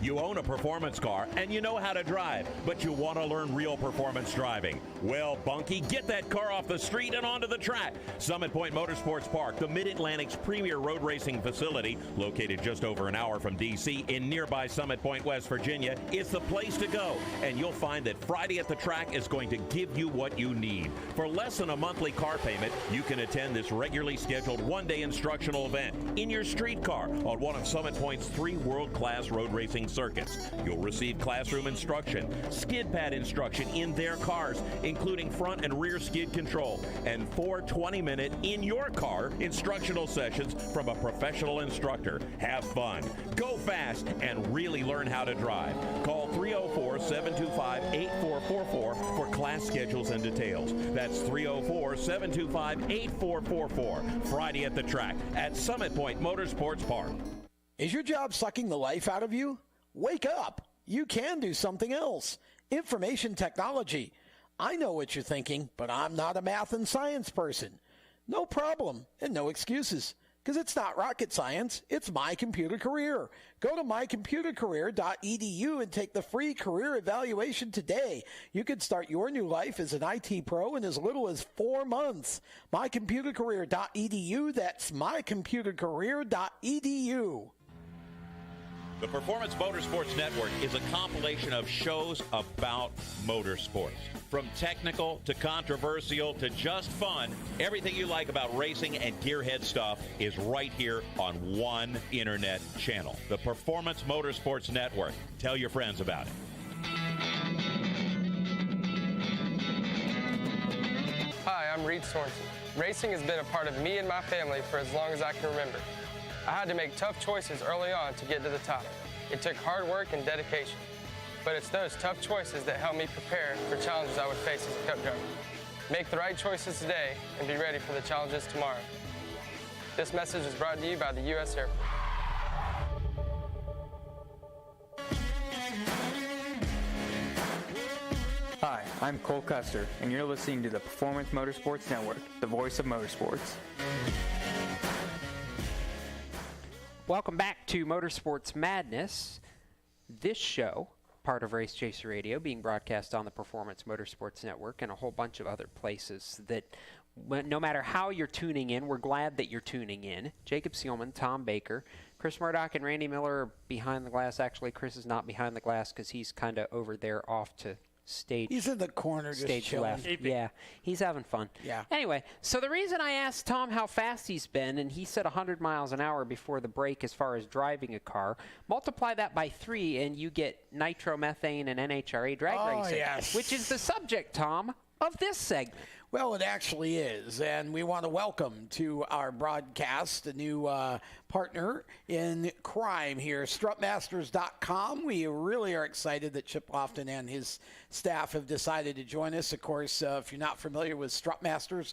You own a performance car and you know how to drive, but you want to learn real performance driving. Well, Bunky, get that car off the street and onto the track. Summit Point Motorsports Park, the Mid-Atlantic's premier road racing facility, located just over an hour from D.C. in nearby Summit Point, West Virginia, is the place to go. And you'll find that Friday at the track is going to give you what you need. For less than a monthly car payment, you can attend this regularly scheduled one-day instructional event in your street car on one of Summit Point's 3 world-class road racing circuits. You'll receive classroom instruction, skid pad instruction in their cars, including front and rear skid control, and 4 20-minute in-your-car instructional sessions from a professional instructor. Have fun, go fast, and really learn how to drive. Call 304-725-8444 for class schedules and details. That's 304-725-8444. Friday at the track at Summit Point Motorsports Park. Is your job sucking the life out of you? Wake up. You can do something else. Information technology. I know what you're thinking, but I'm not a math and science person. No problem and no excuses, because it's not rocket science. It's My Computer Career. Go to mycomputercareer.edu and take the free career evaluation today. You can start your new life as an IT pro in as little as 4 months. mycomputercareer.edu. That's mycomputercareer.edu. The Performance Motorsports Network is a compilation of shows about motorsports. From technical to controversial to just fun, everything you like about racing and gearhead stuff is right here on one internet channel. The Performance Motorsports Network. Tell your friends about it. Hi, I'm Reed Sorensen. Racing has been a part of me and my family for as long as I can remember. I had to make tough choices early on to get to the top. It took hard work and dedication, but it's those tough choices that help me prepare for challenges I would face as a cup driver. Make the right choices today and be ready for the challenges tomorrow. This message is brought to you by the U.S. Air Force. Hi, I'm Cole Custer, and you're listening to the Performance Motorsports Network, the voice of motorsports. Welcome back to Motorsports Madness. This show, part of Race Chaser Radio, being broadcast on the Performance Motorsports Network and a whole bunch of other places that, no matter how you're tuning in, we're glad that you're tuning in. Jacob Seelman, Tom Baker, Chris Murdoch, and Randy Miller are behind the glass. Actually, Chris is not behind the glass because he's kind of over there off to stage. He's in the corner just stage chilling. left. Yeah, he's having fun. Yeah. Anyway, so the reason I asked Tom how fast he's been, and he said 100 miles an hour before the break as far as driving a car, multiply that by 3 and you get nitromethane and NHRA drag racing, yes. which is the subject, Tom, of this segment. Well, it actually is, and we want to welcome to our broadcast a new partner in crime here, strutmasters.com. We really are excited that Chip Lofton and his staff have decided to join us. Of course, if you're not familiar with Strutmasters,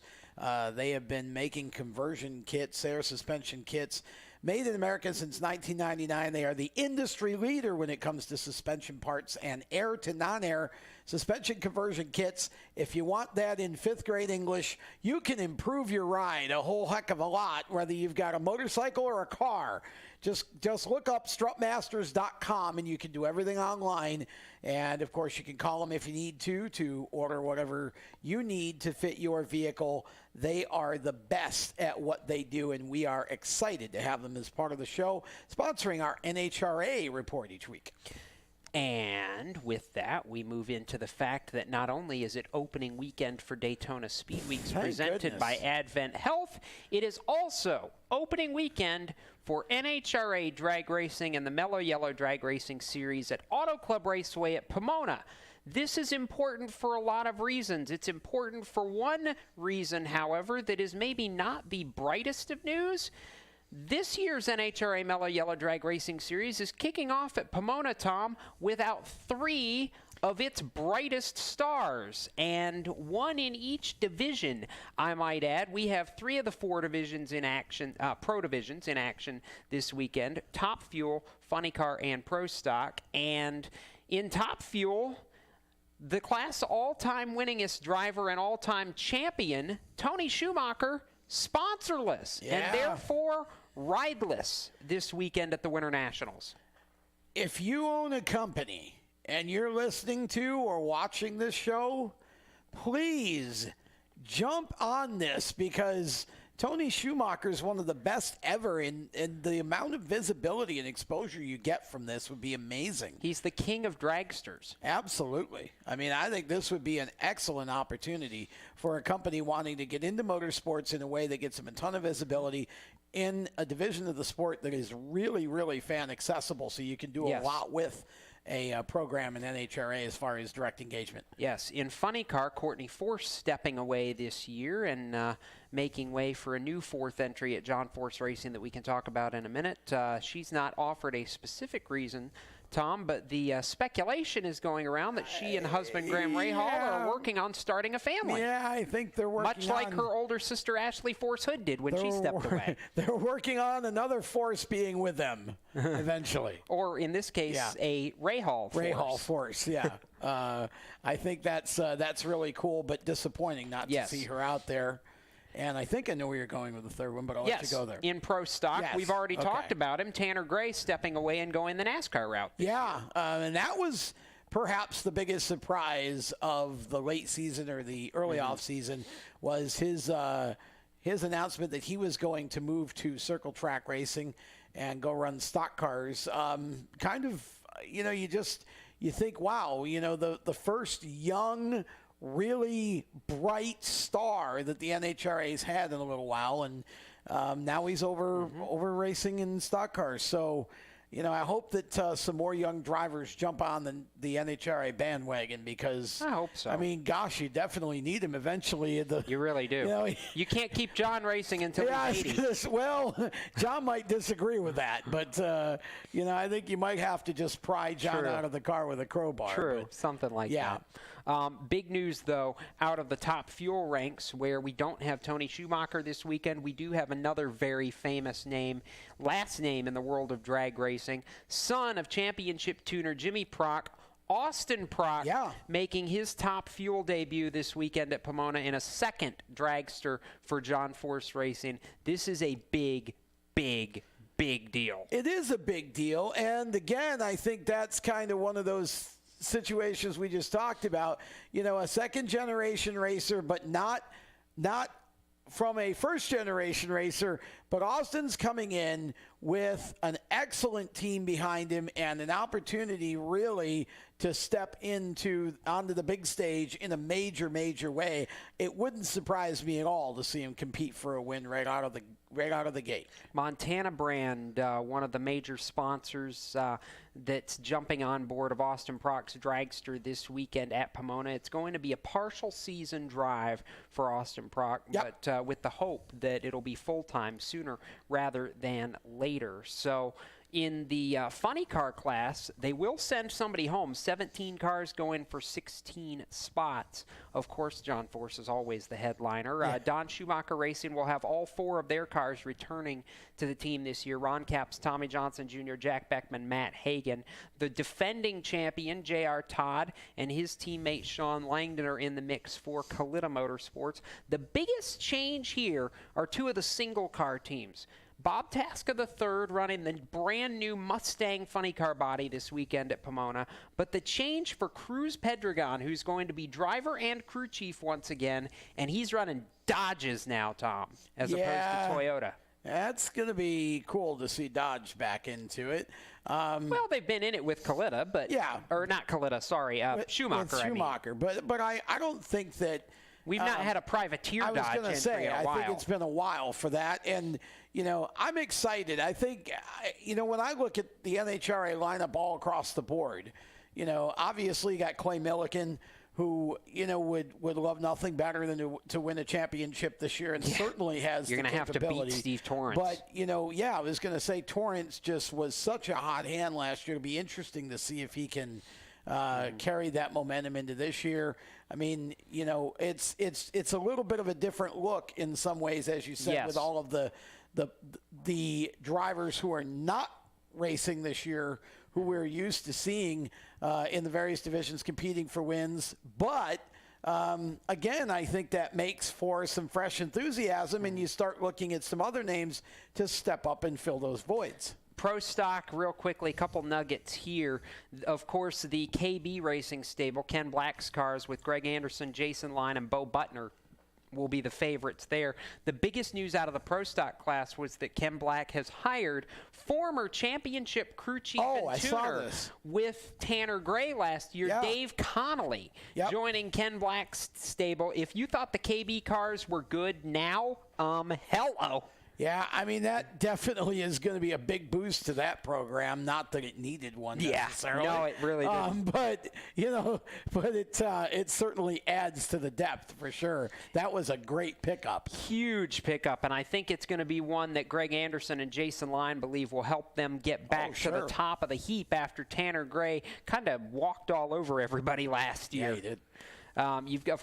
they have been making conversion kits, air suspension kits, made in America since 1999. They are the industry leader when it comes to suspension parts and air to non-air suspension conversion kits. If you want that in 5th grade English, you can improve your ride a whole heck of a lot, whether you've got a motorcycle or a car. Just look up strutmasters.com and you can do everything online. And, of course, you can call them if you need to order whatever you need to fit your vehicle. They are the best at what they do, and we are excited to have them as part of the show, sponsoring our NHRA report each week. And with that, we move into the fact that not only is it opening weekend for Daytona Speed Weeks presented by Advent Health, it is also opening weekend for NHRA drag racing and the Mellow Yellow Drag Racing Series at Auto Club Raceway at Pomona. This is important for a lot of reasons. It's important for one reason, however, that is maybe not the brightest of news. This year's NHRA Mellow Yellow Drag Racing Series is kicking off at Pomona, Tom, without 3 of its brightest stars, and 1 in each division, I might add. We have 3 of the 4 divisions in action, pro divisions in action this weekend, Top Fuel, Funny Car, and Pro Stock, and In Top Fuel, the class all-time winningest driver and all-time champion, Tony Schumacher, sponsorless and therefore rideless this weekend at the Winter Nationals. If you own a company and you're listening to or watching this show, please jump on this, because Tony Schumacher is one of the best ever, and the amount of visibility and exposure you get from this would be amazing. He's the king of dragsters. Absolutely. I mean, I think this would be an excellent opportunity for a company wanting to get into motorsports in a way that gets them a ton of visibility in a division of the sport that is really, really fan accessible, so you can do a lot with a program in NHRA as far as direct engagement. Yes. In Funny Car, Courtney Force stepping away this year and making way for a new fourth entry at John Force Racing that we can talk about in a minute. She's not offered a specific reason, Tom, but the speculation is going around that she and husband Graham Rahal are working on starting a family. Yeah, I think they're working much like her older sister Ashley Force Hood did when she stepped away. They're working on another Force being with them eventually. Or in this case, a Rahal Force. Rahal Force, yeah. I think that's really cool, but disappointing not to see her out there. And I think I know where you're going with the third one, but I'll let you go there. In Pro Stock, we've already talked about him. Tanner Gray stepping away and going the NASCAR route. Yeah, and that was perhaps the biggest surprise of the late season or the early off season was his announcement that he was going to move to Circle Track Racing and go run stock cars. Kind of, you think, wow, the first young, really bright star that the NHRA's had in a little while, and now he's over racing in stock cars. So, I hope that some more young drivers jump on the NHRA bandwagon, because I hope so. I mean, gosh, you definitely need him eventually. You really do. You can't keep John racing until he's 80. Well, John might disagree with that, but I think you might have to just pry John out of the car with a crowbar. True, something like that. Big news, though, out of the Top Fuel ranks, where we don't have Tony Schumacher this weekend. We do have another very famous name, last name in the world of drag racing, son of championship tuner Jimmy Prock, Austin Prock, making his Top Fuel debut this weekend at Pomona in a second dragster for John Force Racing. This is a big, big, big deal. It is a big deal, and again, I think that's kind of one of those situations we just talked about, a second generation racer, but not from a first generation racer, but Austin's coming in with an excellent team behind him and an opportunity really to step onto the big stage in a major way. It wouldn't surprise me at all to see him compete for a win right out of the gate. Montana Brand, one of the major sponsors that's jumping on board of Austin Prock's dragster this weekend at Pomona. It's going to be a partial season drive for Austin Prock, but with the hope that it'll be full-time sooner rather than later. So in the funny car class, they will send somebody home. 17 cars going for 16 spots. Of course, John Force is always the headliner. Don Schumacher Racing will have all 4 of their cars returning to the team this year. Ron Capps, Tommy Johnson Jr., Jack Beckman, Matt Hagan. The defending champion, J.R. Todd, and his teammate Sean Langdon are in the mix for Kalitta Motorsports. The biggest change here are 2 of the single car teams. Bob Tasca III running the brand new Mustang funny car body this weekend at Pomona. But the change for Cruz Pedregon, who's going to be driver and crew chief once again, and he's running Dodges now, Tom, as opposed to Toyota. That's going to be cool to see Dodge back into it. Well, they've been in it with Kalitta, but or not Kalitta, sorry, Schumacher. With Schumacher, but I don't think that we've not had a privateer Dodge entry in a while. I was going to say, I think it's been a while for that, and I'm excited. I think, when I look at the NHRA lineup all across the board, obviously you got Clay Millican, who, would love nothing better than to win a championship this year, and certainly has You're the gonna capability. have to beat Steve Torrence. But, I was going to say Torrence just was such a hot hand last year. It'll be interesting to see if he can carry that momentum into this year. I mean, it's a little bit of a different look in some ways, as you said, with all of the drivers who are not racing this year, who we're used to seeing in the various divisions competing for wins. But again, I think that makes for some fresh enthusiasm, and you start looking at some other names to step up and fill those voids. Pro Stock, real quickly, a couple nuggets here. Of course, the KB Racing stable, Ken Black's cars with Greg Anderson, Jason Line, and Bo Butner will be the favorites there. The biggest news out of the Pro Stock class was that Ken Black has hired former championship crew chief and tuner with Tanner Gray last year, Dave Connolly, joining Ken Black's stable. If you thought the KB cars were good now, hello. Yeah, I mean, that definitely is going to be a big boost to that program. Not that it needed one necessarily. No, it really didn't. But, it certainly adds to the depth for sure. That was a great pickup. Huge pickup, and I think it's going to be one that Greg Anderson and Jason Line believe will help them get back to the top of the heap after Tanner Gray kind of walked all over everybody last year. Yeah, he did. You've got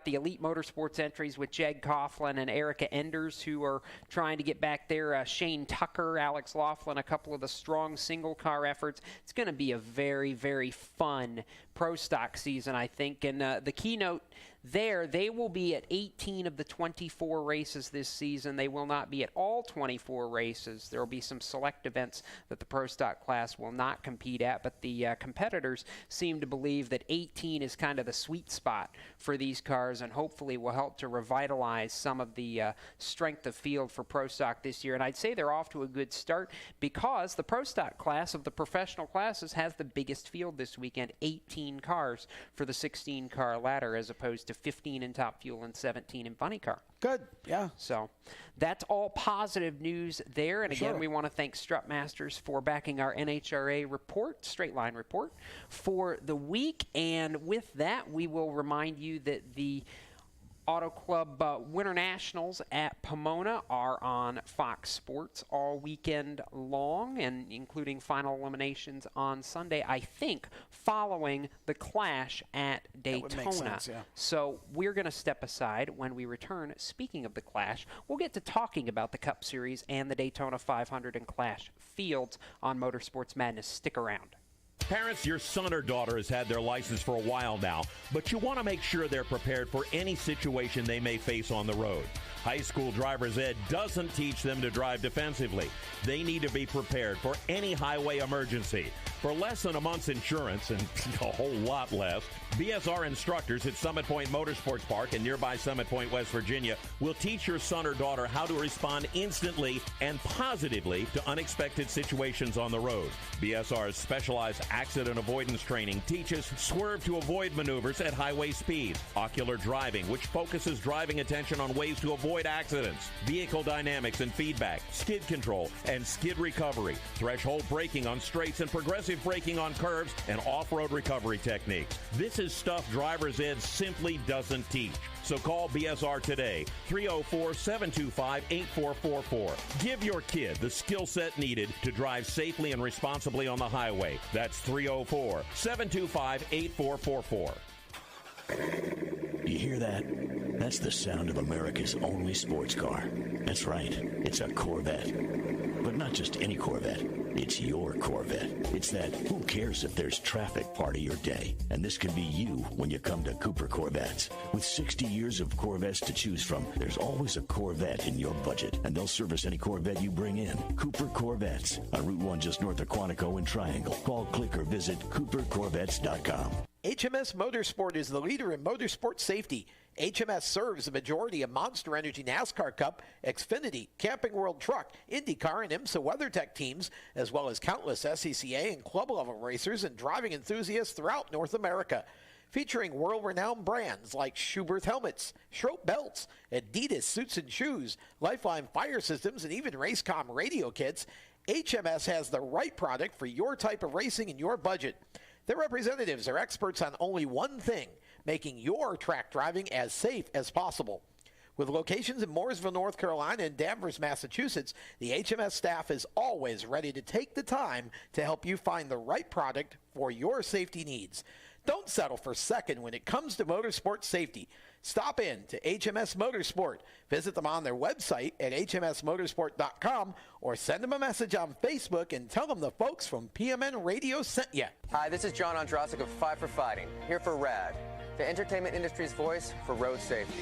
the Elite Motorsports entries with Jeg Coughlin and Erica Enders, who are trying to get back there. Shane Tucker, Alex Laughlin, a couple of the strong single-car efforts. It's going to be a very, very fun Pro Stock season, I think. And the keynote there, they will be at 18 of the 24 races this season. They will not be at all 24 races. There will be some select events that the Pro Stock class will not compete at, but the competitors seem to believe that 18 is kind of the sweet spot for these cars, and hopefully will help to revitalize some of the strength of field for Pro Stock this year. And I'd say they're off to a good start because the Pro Stock class of the professional classes has the biggest field this weekend, 18 cars for the 16-car ladder, as opposed to 15 in Top Fuel and 17 in Funny Car. Good, yeah. So that's all positive news there. And again, we want to thank Strutmasters for backing our NHRA report, Straight Line report, for the week. And with that, we will remind you that the Auto Club Winter Nationals at Pomona are on Fox Sports all weekend long, and including final eliminations on Sunday, I think, following the Clash at Daytona. That would make sense, yeah. So we're going to step aside. When we return, speaking of the Clash, we'll get to talking about the Cup Series and the Daytona 500 and Clash fields on Motorsports Madness. Stick around. Parents, your son or daughter has had their license for a while now, but you want to make sure they're prepared for any situation they may face on the road. High school driver's ed doesn't teach them to drive defensively. They need to be prepared for any highway emergency. For less than a month's insurance, and a whole lot less, BSR instructors at Summit Point Motorsports Park in nearby Summit Point, West Virginia, will teach your son or daughter how to respond instantly and positively to unexpected situations on the road. BSR's specialized accident avoidance training teaches swerve to avoid maneuvers at highway speeds, ocular driving, which focuses driving attention on ways to avoid accidents, vehicle dynamics and feedback, skid control and skid recovery, threshold braking on straights and progressive braking on curves, and off-road recovery techniques. This is stuff driver's ed simply doesn't teach. So call BSR today, 304-725-8444. Give your kid the skill set needed to drive safely and responsibly on the highway. That's 304-725-8444. You hear that? That's the sound of America's only sports car. That's right, it's a Corvette. But not just any Corvette. It's your Corvette. It's that who cares if there's traffic part of your day. And this could be you when you come to Cooper Corvettes. With 60 years of Corvettes to choose from, there's always a Corvette in your budget. And they'll service any Corvette you bring in. Cooper Corvettes on Route 1 just north of Quantico and Triangle. Call, click, or visit CooperCorvettes.com. HMS Motorsport is the leader in motorsport safety. HMS serves the majority of Monster Energy NASCAR Cup, Xfinity, Camping World Truck, IndyCar, and IMSA WeatherTech teams, as well as countless SCCA and club-level racers and driving enthusiasts throughout North America. Featuring world-renowned brands like Schuberth helmets, Schroep belts, Adidas suits and shoes, Lifeline fire systems, and even Racecom radio kits, HMS has the right product for your type of racing and your budget. Their representatives are experts on only one thing, making your track driving as safe as possible. With locations in Mooresville, North Carolina, and Danvers, Massachusetts, the HMS staff is always ready to take the time to help you find the right product for your safety needs. Don't settle for second when it comes to motorsport safety. Stop in to HMS Motorsport. Visit them on their website at hmsmotorsport.com or send them a message on Facebook and tell them the folks from PMN Radio sent you. Hi, this is John Ondrasik of Five for Fighting, here for RAD, the entertainment industry's voice for road safety.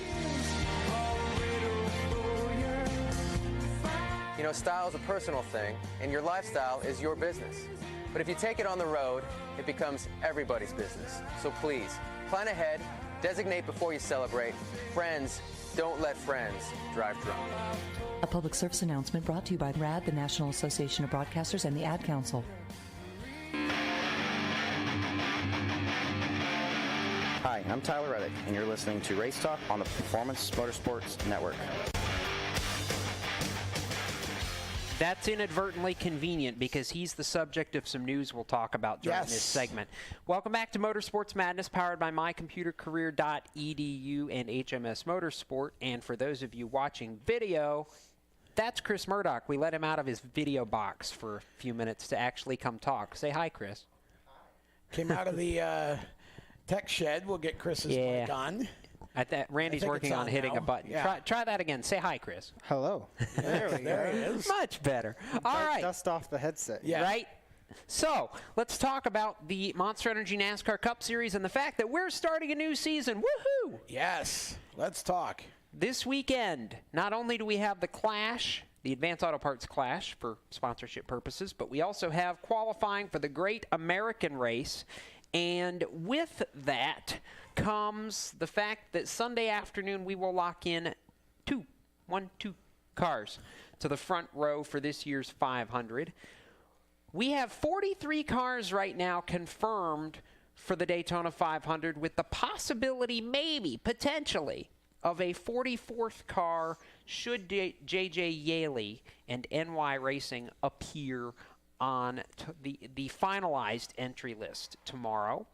You know, style is a personal thing, and your lifestyle is your business. But if you take it on the road, it becomes everybody's business. So please, plan ahead, designate before you celebrate. Friends, don't let friends drive drunk. A public service announcement brought to you by RAD, the National Association of Broadcasters, and the Ad Council. Hi, I'm Tyler Reddick, and you're listening to Race Talk on the Performance Motorsports Network. That's inadvertently convenient because he's the subject of some news we'll talk about during this segment. Welcome back to Motorsports Madness, powered by mycomputercareer.edu and HMS Motorsport. And for those of you watching video, that's Chris Murdoch. We let him out of his video box for a few minutes to actually come talk. Say hi, Chris. Came out of the tech shed. We'll get Chris's mic on. Randy's working on hitting a button. Yeah. Try that again. Say hi, Chris. Hello. There he is. Much better. All right. Dust off the headset. Yeah. Right? So, let's talk about the Monster Energy NASCAR Cup Series and the fact that we're starting a new season. Woohoo! Yes. Let's talk. This weekend, not only do we have the Clash, the Advanced Auto Parts Clash for sponsorship purposes, but we also have qualifying for the Great American Race. And with that comes the fact that Sunday afternoon we will lock in two cars to the front row for this year's 500. We have 43 cars right now confirmed for the Daytona 500 with the possibility, maybe, potentially, of a 44th car should J.J. Yaley and NY Racing appear on the finalized entry list tomorrow.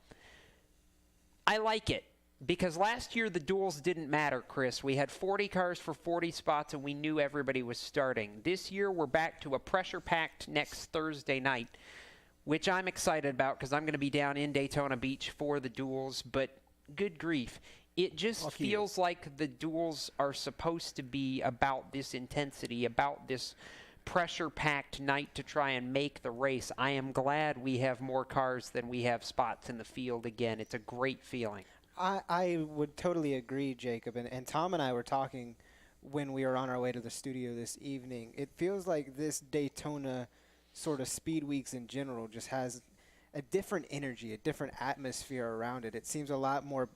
I like it because last year the duels didn't matter, Chris. We had 40 cars for 40 spots and we knew everybody was starting. This year we're back to a pressure-packed next Thursday night, which I'm excited about because I'm going to be down in Daytona Beach for the duels, but good grief. It just feels like the duels are supposed to be about this intensity, about this pressure-packed night to try and make the race. I am glad we have more cars than we have spots in the field again. It's a great feeling. I would totally agree, Jacob. And Tom and I were talking when we were on our way to the studio this evening. It feels like this Daytona sort of speed weeks in general just has a different energy, a different atmosphere around it. It seems a lot more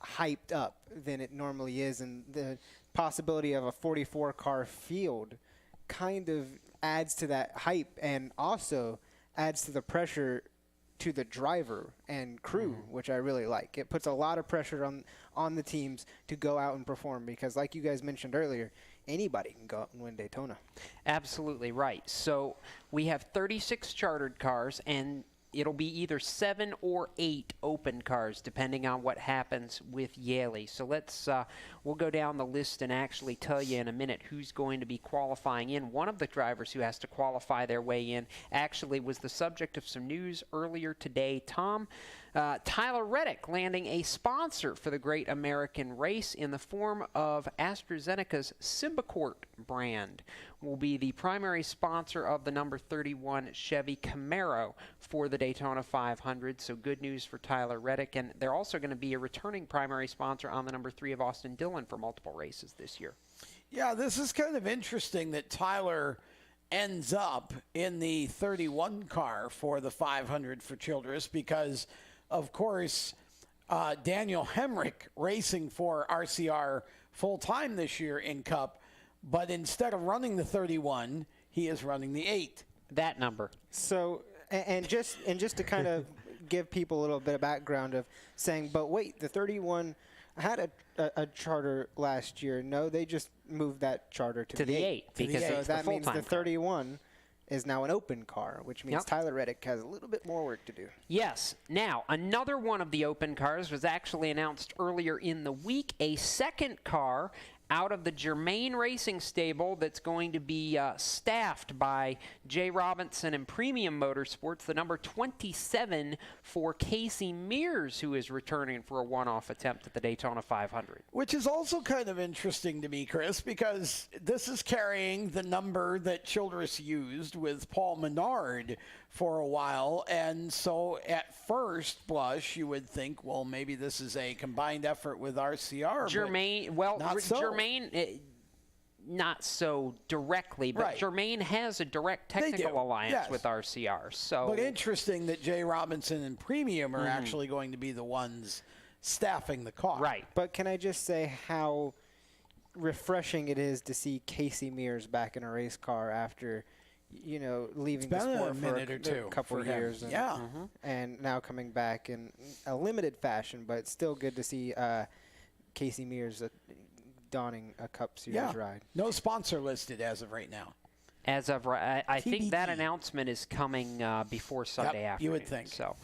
hyped up than it normally is. And the possibility of a 44-car field kind of adds to that hype and also adds to the pressure to the driver and crew, which I really like. It puts a lot of pressure on the teams to go out and perform because, like you guys mentioned earlier, anybody can go out and win Daytona. Absolutely right. So we have 36 chartered cars, and it'll be either 7 or 8 open cars, depending on what happens with Yaley. So we'll go down the list and actually tell you in a minute who's going to be qualifying in. One of the drivers who has to qualify their way in actually was the subject of some news earlier today. Tyler Reddick landing a sponsor for the Great American Race in the form of AstraZeneca's Symbicort brand. Will be the primary sponsor of the number 31 Chevy Camaro for the Daytona 500. So good news for Tyler Reddick. And they're also going to be a returning primary sponsor on the number 3 of Austin Dillon for multiple races this year. Yeah, this is kind of interesting that Tyler ends up in the 31 car for the 500 for Childress because, of course, Daniel Hemrick racing for RCR full-time this year in Cup, but instead of running the 31, he is running the 8. That number. So, and just to kind of give people a little bit of background of saying, but wait, the 31 had a charter last year. No, they just moved that charter to the 8. Because so that means the 31 is now an open car, which means Tyler Reddick has a little bit more work to do. Yes. Now, another one of the open cars was actually announced earlier in the week, a second car out of the Germain Racing stable that's going to be staffed by Jay Robinson and Premium Motorsports, the number 27 for Casey Mears, who is returning for a one-off attempt at the Daytona 500. Which is also kind of interesting to me, Chris, because this is carrying the number that Childress used with Paul Menard for a while. And so at first blush, you would think, well, maybe this is a combined effort with RCR. Germain, well, Germain, not so directly, but Germain has a direct technical alliance with RCR. So, but interesting that Jay Robinson and Premium are actually going to be the ones staffing the car. Right. But can I just say how refreshing it is to see Casey Mears back in a race car after, leaving the sport for a couple of years. And now coming back in a limited fashion, but it's still good to see Casey Mears donning a Cup Series ride. No sponsor listed as of right now. As of I think that announcement is coming before Sunday afternoon. You would think. So.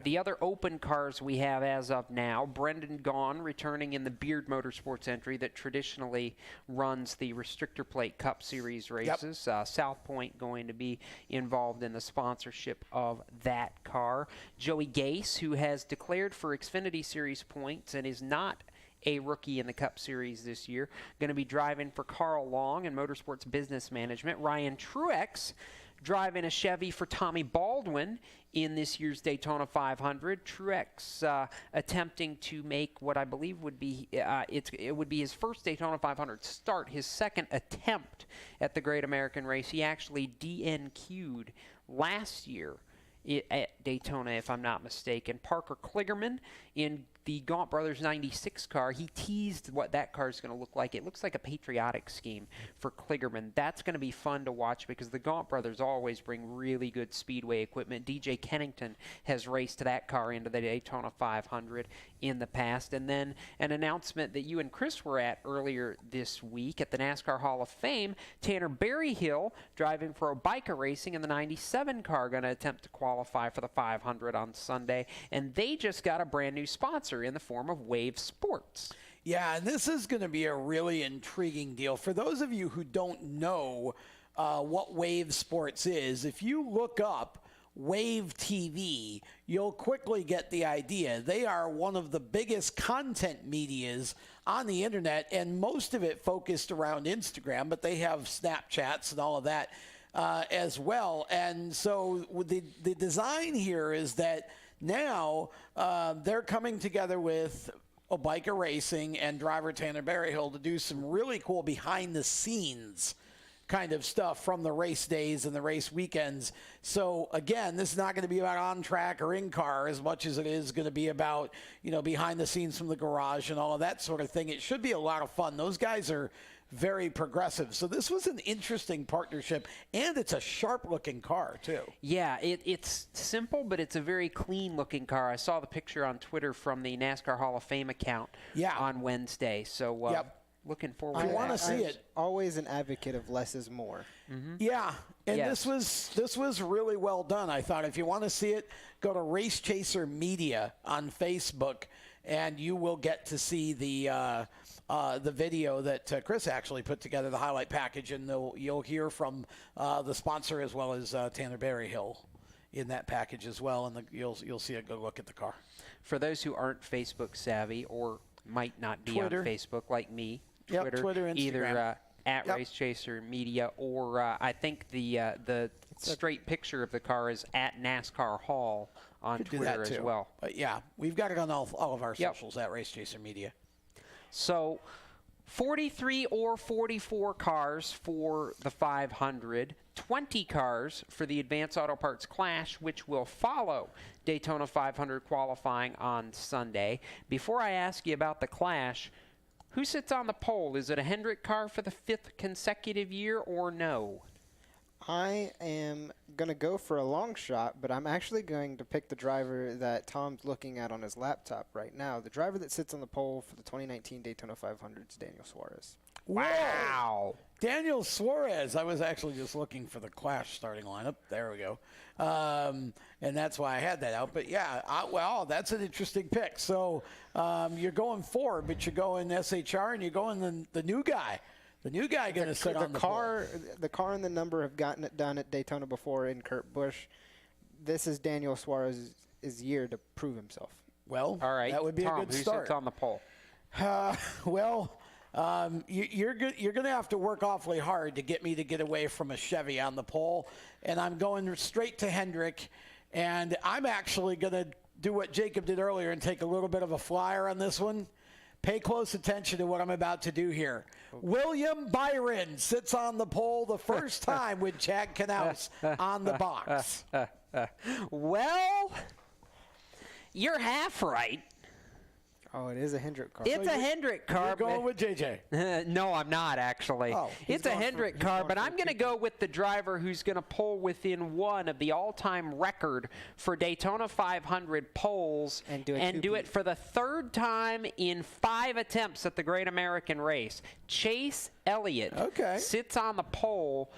The other open cars we have as of now, Brendan Gaughan returning in the Beard Motorsports entry that traditionally runs the Restrictor Plate Cup Series races. South Point going to be involved in the sponsorship of that car. Joey Gase, who has declared for Xfinity Series points and is not a rookie in the Cup Series this year, going to be driving for Carl Long in Motorsports Business Management. Ryan Truex driving a Chevy for Tommy Baldwin in this year's Daytona 500. Truex attempting to make what I believe would be it would be his first Daytona 500 start, his second attempt at the Great American Race. He actually DNQ'd last year at Daytona, if I'm not mistaken. Parker Kligerman in the Gaunt Brothers 96 car, he teased what that car is going to look like. It looks like a patriotic scheme for Kligerman. That's going to be fun to watch because the Gaunt Brothers always bring really good speedway equipment. DJ Kennington has raced that car into the Daytona 500 in the past. And then an announcement that you and Chris were at earlier this week at the NASCAR Hall of Fame, Tanner Berryhill driving for Obica Racing in the 97 car, going to attempt to qualify for the 500 on Sunday. And they just got a brand new sponsor in the form of Wave Sports. Yeah, and this is going to be a really intriguing deal. For those of you who don't know what Wave Sports is, if you look up Wave TV, you'll quickly get the idea. They are one of the biggest content medias on the internet, and most of it focused around Instagram, but they have Snapchats and all of that as well. And so the design here is that now they're coming together with Obica Racing and driver Tanner Berryhill to do some really cool behind-the-scenes kind of stuff from the race days and the race weekends. So, again, this is not going to be about on-track or in-car as much as it is going to be about, behind the scenes from the garage and all of that sort of thing. It should be a lot of fun. Those guys are very progressive. So this was an interesting partnership, and it's a sharp-looking car, too. Yeah, it's simple, but it's a very clean-looking car. I saw the picture on Twitter from the NASCAR Hall of Fame account on Wednesday. So looking forward to that. I want to see it. Always an advocate of less is more. Yeah, and this was really well done, I thought. If you want to see it, go to Race Chaser Media on Facebook, and you will get to see the video that Chris actually put together, the highlight package, and you'll hear from the sponsor as well as Tanner Berryhill in that package as well, and you'll see a good look at the car. For those who aren't Facebook savvy or might not be Twitter. on Facebook like me, Twitter, Instagram. Either at Race Chaser Media or I think the straight picture of the car is at NASCAR Hall on Twitter as well. But yeah, we've got it on all of our socials at Race Chaser Media. So 43 or 44 cars for the 500, 20 cars for the Advanced Auto Parts Clash, which will follow Daytona 500 qualifying on Sunday. Before I ask you about the Clash, who sits on the pole? Is it a Hendrick car for the 5th consecutive year or no? I am going to go for a long shot, but I'm actually going to pick the driver that Tom's looking at on his laptop right now. The driver that sits on the pole for the 2019 Daytona 500 is Daniel Suarez. Wow. Daniel Suarez. I was actually just looking for the Clash starting lineup. There we go. And that's why I had that out. But, yeah, well, that's an interesting pick. So you're going Ford, but you're going SHR, and you're going the new guy. The new guy going to sit on the car. The car and the number have gotten it done at Daytona before in Kurt Busch. This is Daniel Suarez's year to prove himself. Well, all right, that would be Tom, a good start. Who sits on the pole? You're going to have to work awfully hard to get me to get away from a Chevy on the pole, and I'm going straight to Hendrick, and I'm actually going to do what Jacob did earlier and take a little bit of a flyer on this one. Pay close attention to what I'm about to do here. William Byron sits on the pole the first time with Chad Knaus on the box. Well, you're half right. Oh, it is a Hendrick car. It's a Hendrick car. You're going with JJ. No, I'm not, actually. Oh, it's a Hendrick car, but I'm going to go with the driver who's going to pull within one of the all-time record for Daytona 500 poles and do it for the third time in 5 attempts at the Great American Race. Chase Elliott sits on the pole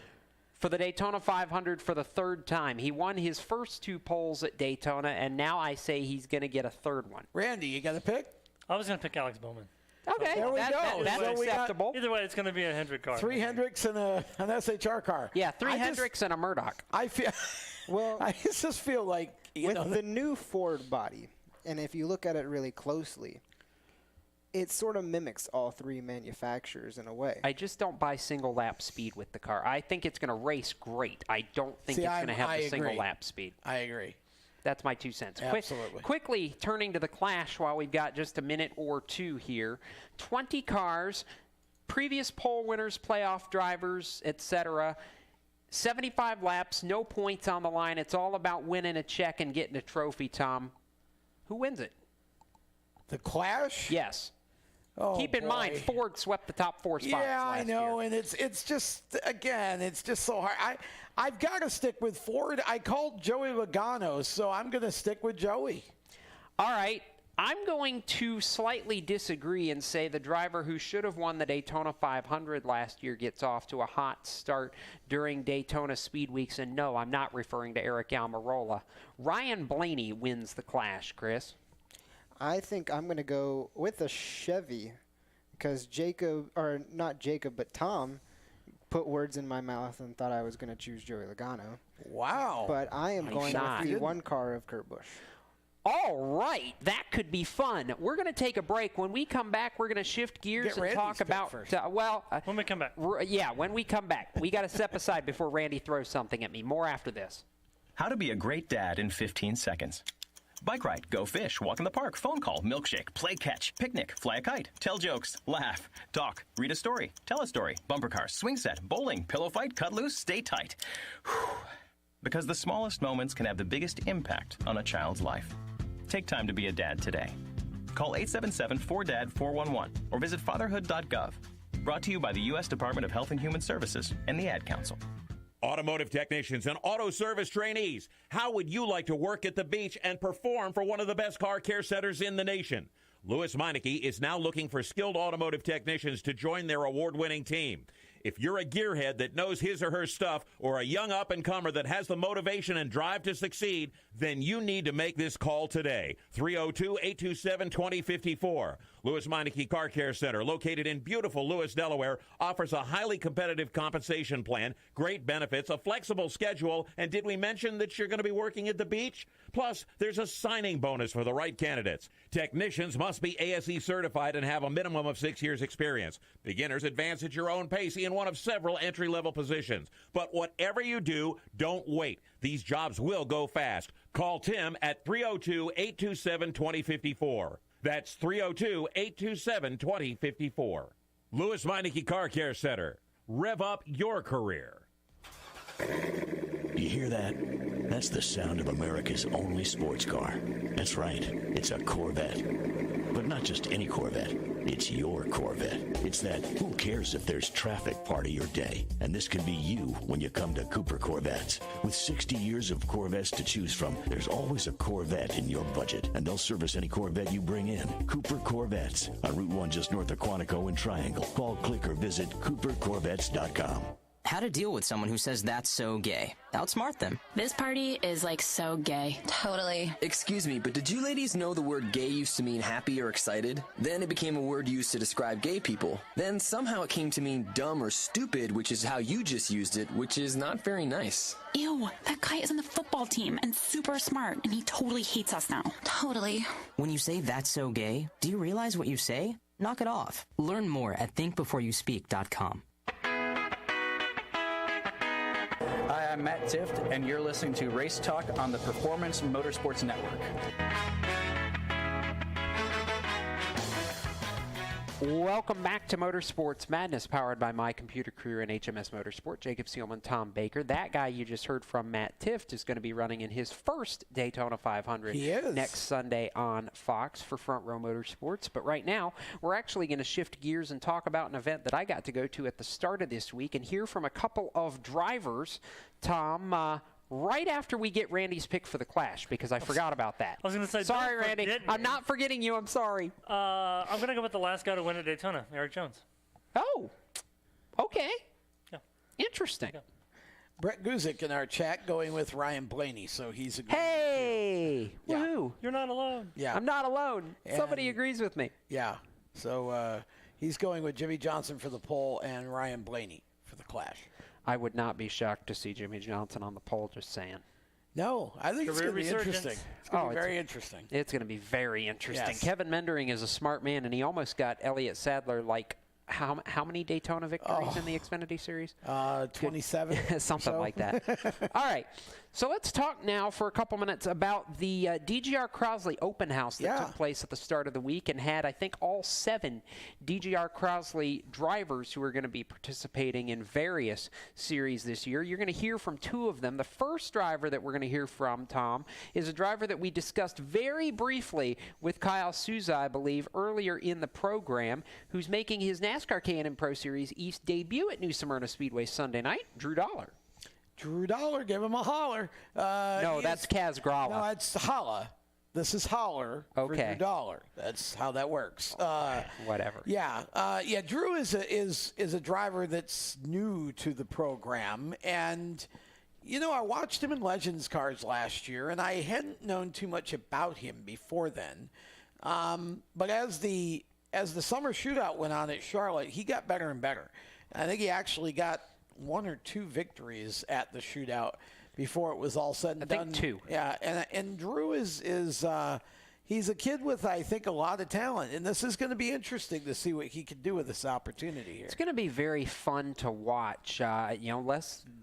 for the Daytona 500 for the third time. He won his first 2 poles at Daytona, and now I say he's going to get a third one. Randy, you got a pick? I was going to pick Alex Bowman. Okay, there we go. That's acceptable. Either way, it's going to be a Hendrick car. 3 Hendricks and an SHR car. Yeah, 3 Hendricks and a Murdoch. I feel. Well, I just feel like with the new Ford body, and if you look at it really closely, it sort of mimics all 3 manufacturers in a way. I just don't buy single lap speed with the car. I think it's going to race great. I don't think it's going to have the single lap speed. I agree. That's my 2 cents. Absolutely. Quickly turning to the Clash while we've got just a minute or 2 here. 20 cars, previous pole winners, playoff drivers, etc. 75 laps, no points on the line. It's all about winning a check and getting a trophy, Tom. Who wins it? The Clash? Yes. Oh, keep in mind, Ford swept the top 4 spots. Yeah, last I know, year. and it's just, again, it's just so hard. I've got to stick with Ford. I called Joey Logano, so I'm going to stick with Joey. All right. I'm going to slightly disagree and say the driver who should have won the Daytona 500 last year gets off to a hot start during Daytona Speed Weeks. And no, I'm not referring to Eric Almirola. Ryan Blaney wins the Clash, Chris. I think I'm going to go with a Chevy because Tom put words in my mouth and thought I was going to choose Joey Logano. Wow. But I am going with the 1 car of Kurt Busch. All right, that could be fun. We're going to take a break. When we come back, we're going to shift gears and talk about when we come back. When we come back. We got to step aside before Randy throws something at me. More after this. How to be a great dad in 15 seconds. Bike ride, go fish, walk in the park, phone call, milkshake, play catch, picnic, fly a kite, tell jokes, laugh, talk, read a story, tell a story, bumper car, swing set, bowling, pillow fight, cut loose, stay tight. Whew. Because the smallest moments can have the biggest impact on a child's life. Take time to be a dad today. Call 877-4DAD-411 or visit fatherhood.gov. Brought to you by the U.S. Department of Health and Human Services and the Ad Council. Automotive technicians and auto service trainees, how would you like to work at the beach and perform for one of the best car care centers in the nation? Louis Meineke is now looking for skilled automotive technicians to join their award-winning team. If you're a gearhead that knows his or her stuff or a young up-and-comer that has the motivation and drive to succeed, then you need to make this call today. 302-827-2054. Louis Meineke Car Care Center, located in beautiful Lewis, Delaware, offers a highly competitive compensation plan, great benefits, a flexible schedule, and did we mention that you're going to be working at the beach? Plus, there's a signing bonus for the right candidates. Technicians must be ASE certified and have a minimum of 6 years experience. Beginners advance at your own pace in one of several entry-level positions. But whatever you do, don't wait. These jobs will go fast. Call Tim at 302-827-2054. That's 302-827-2054. Louis Meineke Car Care Center. Rev up your career. You hear that? That's the sound of America's only sports car. That's right. It's a Corvette. But not just any Corvette. it's your Corvette. It's that who cares if there's traffic part of your day. And this can be you when you come to Cooper Corvettes. With 60 years of Corvettes to choose from, there's always a Corvette in your budget. And they'll service any Corvette you bring in. Cooper Corvettes on Route 1 just north of Quantico and Triangle. Call, click, or visit CooperCorvettes.com. How to deal with someone who says that's so gay. Outsmart them. This party is like so gay. Totally. Excuse me, but did you ladies know the word gay used to mean happy or excited? Then it became a word used to describe gay people. Then somehow it came to mean dumb or stupid, which is how you just used it, which is not very nice. Ew, that guy is on the football team and super smart, and he totally hates us now. Totally. When you say that's so gay, do you realize what you say? Knock it off. Learn more at thinkbeforeyouspeak.com. Hi, I'm Matt Tift, and you're listening to Race Talk on the Performance Motorsports Network. Welcome back to Motorsports Madness, powered by My Computer Career and HMS Motorsport. Jacob Seelman, Tom Baker. That guy you just heard from, Matt Tift, is going to be running in his first Daytona 500 next Sunday on Fox for Front Row Motorsports. But right now, we're actually going to shift gears and talk about an event that I got to go to at the start of this week and hear from a couple of drivers, Tom, right after we get Randy's pick for the Clash, because I forgot about that. I was going to say, sorry, Randy. I'm not forgetting you. I'm sorry. I'm going to go with the last guy to win at Daytona, Eric Jones. Oh, okay. Yeah. Interesting. Yeah. Brett Guzik in our chat going with Ryan Blaney, so he's agreeing. Hey! Yeah. Woohoo! You're not alone. Yeah. I'm not alone. Somebody agrees with me. Yeah. So he's going with Jimmy Johnson for the pole and Ryan Blaney for the Clash. I would not be shocked to see Jimmy Johnson on the pole, just saying. No, I think it's going to be interesting. It's going to be very interesting. It's going to be very interesting. Yes. Kevin Mendering is a smart man, and he almost got Elliott Sadler like how many Daytona victories in the Xfinity Series? 27. Something like that. All right. So let's talk now for a couple minutes about the DGR Crosley open house that took place at the start of the week and had, I think, all 7 DGR Crosley drivers who are going to be participating in various series this year. You're going to hear from 2 of them. The first driver that we're going to hear from, Tom, is a driver that we discussed very briefly with Kyle Souza, I believe, earlier in the program, who's making his NASCAR K&N Pro Series East debut at New Smyrna Speedway Sunday night, Drew Dollar. Drew Dollar, give him a holler. No, that's Kaz Gralla. No, that's Holla. This is Holler for Drew Dollar. That's how that works. Whatever. Yeah. Drew is a driver that's new to the program, and I watched him in Legends cars last year, and I hadn't known too much about him before then. But as the summer shootout went on at Charlotte, he got better and better. I think he actually got 1 or 2 victories at the shootout before it was all said and done. I think 2. Yeah, and Drew is he's a kid with, I think, a lot of talent, and this is going to be interesting to see what he can do with this opportunity here. It's going to be very fun to watch.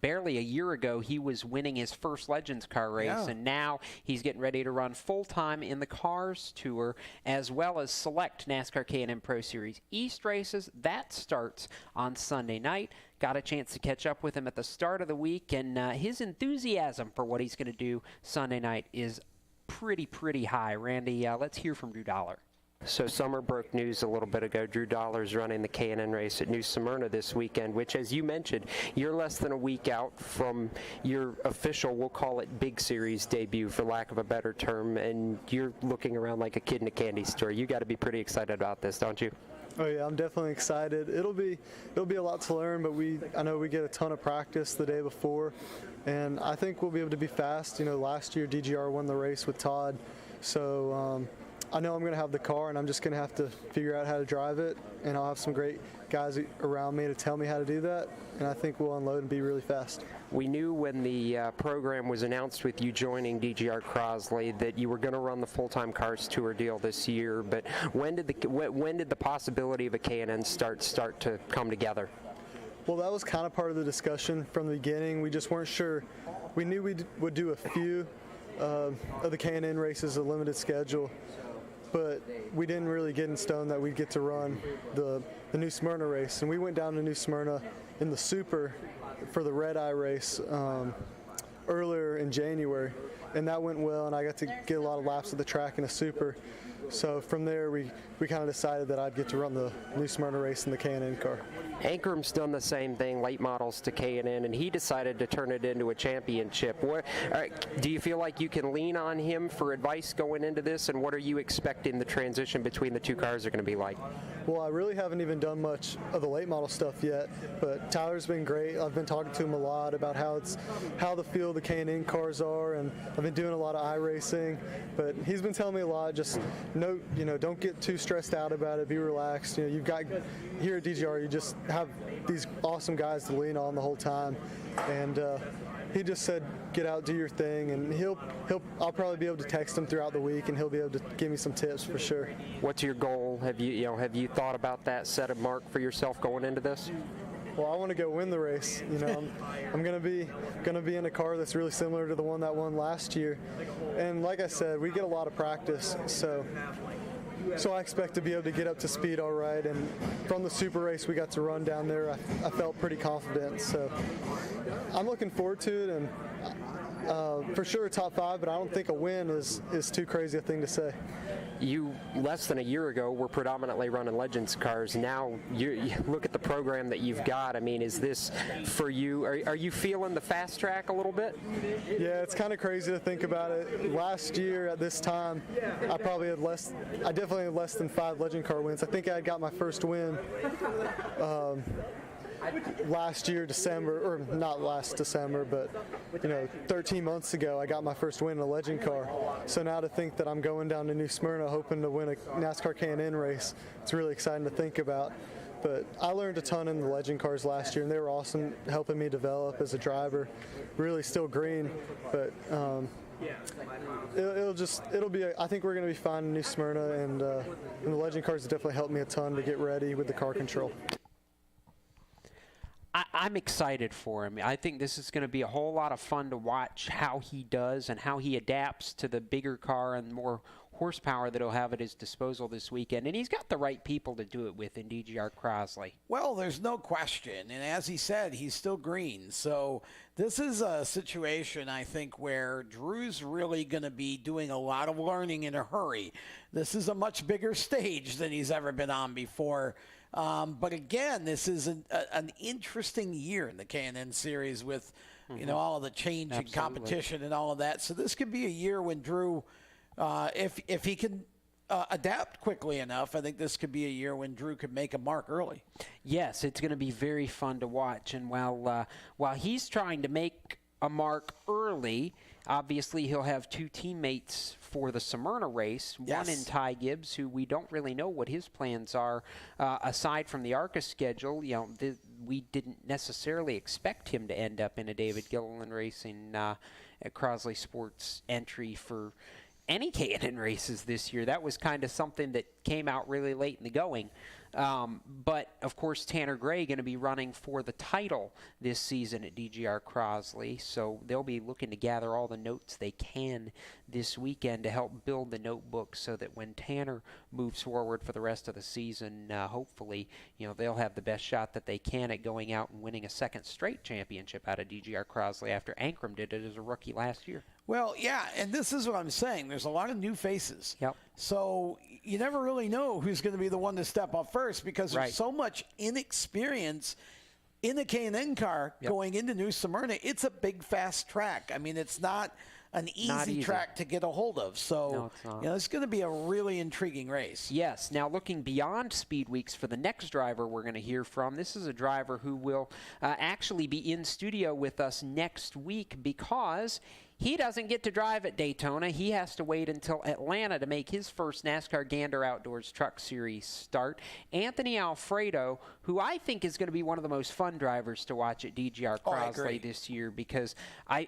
Barely a year ago, he was winning his first Legends car race, and now he's getting ready to run full-time in the Cars Tour, as well as select NASCAR K&N Pro Series East races. That starts on Sunday night. Got a chance to catch up with him at the start of the week, and his enthusiasm for what he's going to do Sunday night is pretty high. Randy, let's hear from Drew Dollar. So summer broke news a little bit ago. Drew Dollar's running the K&N race at New Smyrna this weekend, which, as you mentioned, you're less than a week out from your official, we'll call it Big Series debut, for lack of a better term, and you're looking around like a kid in a candy store. You got to be pretty excited about this, don't you? Oh yeah, I'm definitely excited. It'll be a lot to learn, but I know we get a ton of practice the day before, and I think we'll be able to be fast. Last year DGR won the race with Todd, so I know I'm going to have the car, and I'm just going to have to figure out how to drive it, and I'll have some great guys around me to tell me how to do that, and I think we'll unload and be really fast. We knew when the program was announced with you joining DGR Crosley that you were going to run the full-time Cars Tour deal this year, but when did the possibility of a K&N start to come together? Well, that was kind of part of the discussion from the beginning. We just weren't sure. We knew we would do a few of the K&N races, a limited schedule, but we didn't really get in stone that we'd get to run the New Smyrna race. And we went down to New Smyrna in the Super for the Red Eye race earlier in January, and that went well, and I got to get a lot of laps of the track in a Super. So from there, we kind of decided that I'd get to run the New Smyrna race in the K&N car. Ankram's done the same thing, late models to K&N, and he decided to turn it into a championship. Do you feel like you can lean on him for advice going into this, and what are you expecting the transition between the two cars are going to be like? Well, I really haven't even done much of the late model stuff yet, but Tyler's been great. I've been talking to him a lot about how the feel of the K&N cars are, and I've been doing a lot of iRacing, but he's been telling me a lot. Just don't get too stressed out about it. Be relaxed. You've got here at DGR, you just have these awesome guys to lean on the whole time, and he just said, get out, do your thing, and I'll probably be able to text him throughout the week, and he'll be able to give me some tips for sure. What's your goal? Have you thought about that, set a mark for yourself going into this? Well, I want to go win the race. I'm gonna be in a car that's really similar to the one that won last year, and like I said, we get a lot of practice, so I expect to be able to get up to speed all right. And from the super race we got to run down there, I felt pretty confident. So I'm looking forward to it, and for sure top 5, but I don't think a win is too crazy a thing to say. You, less than a year ago, were predominantly running Legends cars. Now you look at the program that you've got. I mean, is this for you? Are you feeling the fast track a little bit? Yeah, it's kind of crazy to think about it. Last year at this time, I definitely had less than 5 Legend car wins. I think I had got my first win last year, December, or not last December, but 13 months ago, I got my first win in a Legend car. So now to think that I'm going down to New Smyrna hoping to win a NASCAR K&N race, it's really exciting to think about. But I learned a ton in the Legend cars last year, and they were awesome, helping me develop as a driver. Really still green, but it'll be. I think we're going to be fine in New Smyrna, and the Legend cars have definitely helped me a ton to get ready with the car control. I'm excited for him. I think this is going to be a whole lot of fun to watch how he does and how he adapts to the bigger car and more horsepower that he'll have at his disposal this weekend. And he's got the right people to do it with in DGR Crosley. Well, there's no question. And as he said, he's still green. So this is a situation, I think, where Drew's really going to be doing a lot of learning in a hurry. This is a much bigger stage than he's ever been on before. But again, this is an interesting year in the K&N series with, all of the change in competition and all of that. So this could be a year when Drew, if he can adapt quickly enough, I think this could be a year when Drew could make a mark early. Yes, it's going to be very fun to watch. And while he's trying to make a mark early, obviously he'll have 2 teammates for the Smyrna race, one in Ty Gibbs, who we don't really know what his plans are aside from the ARCA schedule. We didn't necessarily expect him to end up in a David Gilliland Racing at Crosley Sports entry for any K&N races this year. That was kind of something that came out really late in the going. But, of course, Tanner Gray going to be running for the title this season at DGR Crosley, so they'll be looking to gather all the notes they can this weekend to help build the notebook so that when Tanner moves forward for the rest of the season, hopefully, they'll have the best shot that they can at going out and winning a second straight championship out of DGR Crosley after Ankram did it as a rookie last year. Well, yeah, and this is what I'm saying. There's a lot of new faces. Yep. So you never really know who's going to be the one to step up first because there's so much inexperience in the K&N car going into New Smyrna. It's a big, fast track. I mean, it's not an easy track to get a hold of. So, it's going to be a really intriguing race. Yes. Now, looking beyond Speed Weeks for the next driver we're going to hear from, this is a driver who will actually be in studio with us next week because he doesn't get to drive at Daytona. He has to wait until Atlanta to make his first NASCAR Gander Outdoors Truck Series start. Anthony Alfredo, who I think is going to be one of the most fun drivers to watch at DGR Crosley this year because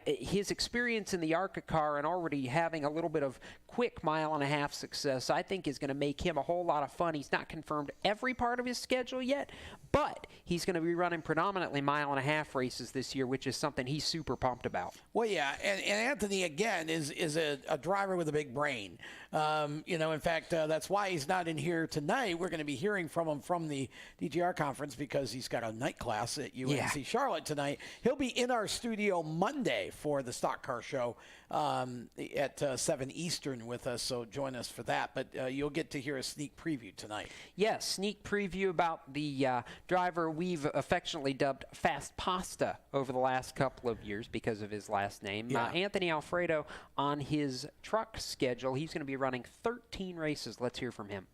his experience in the ARCA car and already having a little bit of quick mile-and-a-half success, I think is going to make him a whole lot of fun. He's not confirmed every part of his schedule yet, but he's going to be running predominantly mile-and-a-half races this year, which is something he's super pumped about. Well, yeah, and Anthony, again, is a driver with a big brain. In fact, that's why he's not in here tonight. We're going to be hearing from him from the DGR conference because he's got a night class at UNC Charlotte tonight. He'll be in our studio Monday for the Stock Car Show at 7 Eastern with us, so join us for that. But you'll get to hear a sneak preview tonight. Yes, sneak preview about the driver we've affectionately dubbed Fast Pasta over the last couple of years because of his last name. Anthony Alfredo on his truck schedule. He's going to be running 13 races. Let's hear from him.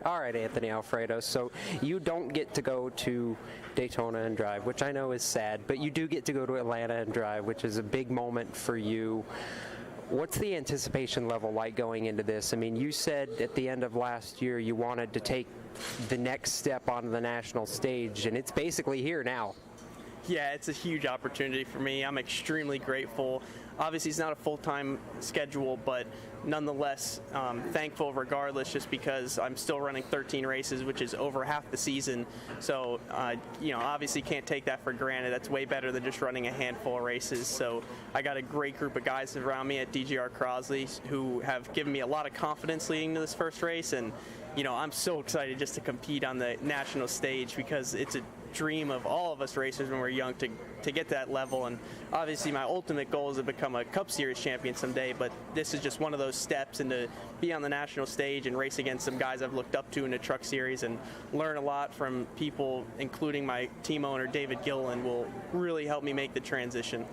All right, Anthony Alfredo. So you don't get to go to Daytona and drive, which I know is sad, but you do get to go to Atlanta and drive, which is a big moment for you. What's the anticipation level like going into this? I mean, you said at the end of last year you wanted to take the next step onto the national stage, and it's basically here now. Yeah, it's a huge opportunity for me. I'm extremely grateful. Obviously, it's not a full-time schedule, but nonetheless, thankful regardless, just because I'm still running 13 races, which is over half the season. So, obviously can't take that for granted. That's way better than just running a handful of races. So I got a great group of guys around me at DGR Crosley who have given me a lot of confidence leading to this first race. And, I'm so excited just to compete on the national stage because it's a dream of all of us racers when we're young to get to that level. And obviously my ultimate goal is to become a Cup Series champion someday, but this is just one of those steps, and to be on the national stage and race against some guys I've looked up to in the truck series and learn a lot from people, including my team owner David Gilliland, will really help me make the transition.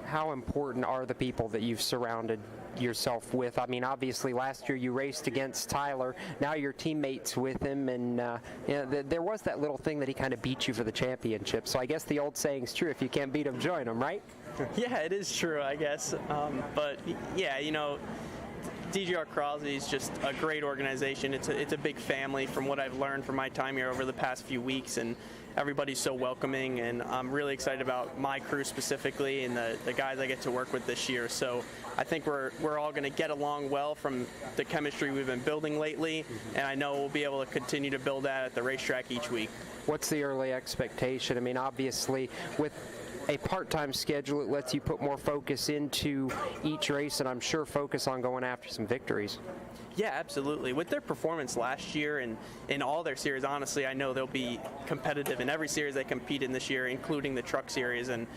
How important are the people that you've surrounded yourself with? I mean, obviously last year you raced against Tyler. Now you're teammates with him, and there was that little thing that he kind of beat you for the championship. So I guess the old saying's true: if you can't beat him, join him, right? Yeah, it is true, I guess. But yeah, DGR Crosley is just a great organization. It's a big family from what I've learned from my time here over the past few weeks, and everybody's so welcoming, and I'm really excited about my crew specifically and the guys I get to work with this year. So I think we're all going to get along well from the chemistry we've been building lately, and I know we'll be able to continue to build that at the racetrack each week. What's the early expectation? I mean, obviously with a part-time schedule, it lets you put more focus into each race, and I'm sure focus on going after some victories. Yeah, absolutely. With their performance last year and in all their series, honestly, I know they'll be competitive in every series they compete in this year, including the truck series. And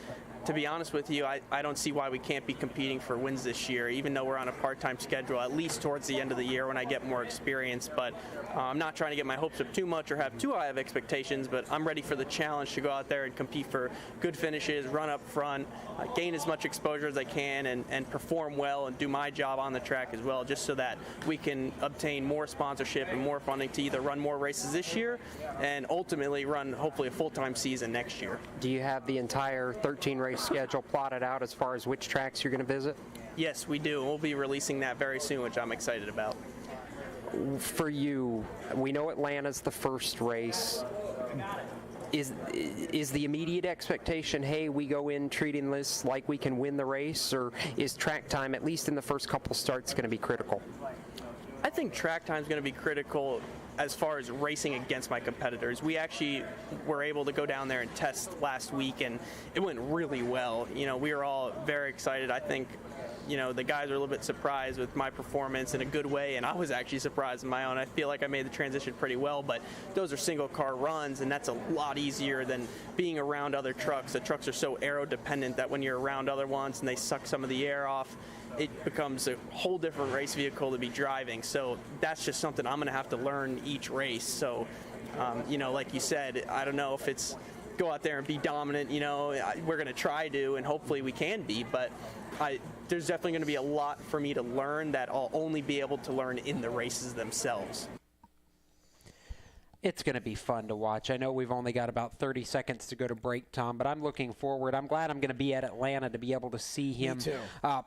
to be honest with you, I don't see why we can't be competing for wins this year, even though we're on a part-time schedule, at least towards the end of the year when I get more experience. But I'm not trying to get my hopes up too much or have too high of expectations, but I'm ready for the challenge to go out there and compete for good finishes, run up front, gain as much exposure as I can, and perform well and do my job on the track as well, just so that we can obtain more sponsorship and more funding to either run more races this year and ultimately run hopefully a full-time season next year. Do you have the entire 13-race schedule plotted out as far as which tracks you're going to visit? Yes, we do. We'll be releasing that very soon, which I'm excited about. For you, we know Atlanta's the first race. Is the immediate expectation, hey, we go in treating this like we can win the race, or is track time, at least in the first couple starts, going to be critical? I think track time is going to be critical as far as racing against my competitors. We actually were able to go down there and test last week, and it went really well. We were all very excited. I think, the guys are a little bit surprised with my performance in a good way, and I was actually surprised in my own. I feel like I made the transition pretty well, but those are single car runs, and that's a lot easier than being around other trucks. The trucks are so aero dependent that when you're around other ones and they suck some of the air off, it becomes a whole different race vehicle to be driving. So that's just something I'm going to have to learn each race. So, like you said, I don't know if it's go out there and be dominant. We're going to try to, and hopefully we can be, but there's definitely going to be a lot for me to learn that I'll only be able to learn in the races themselves. It's going to be fun to watch. I know we've only got about 30 seconds to go to break, Tom, but I'm looking forward. I'm glad I'm going to be at Atlanta to be able to see him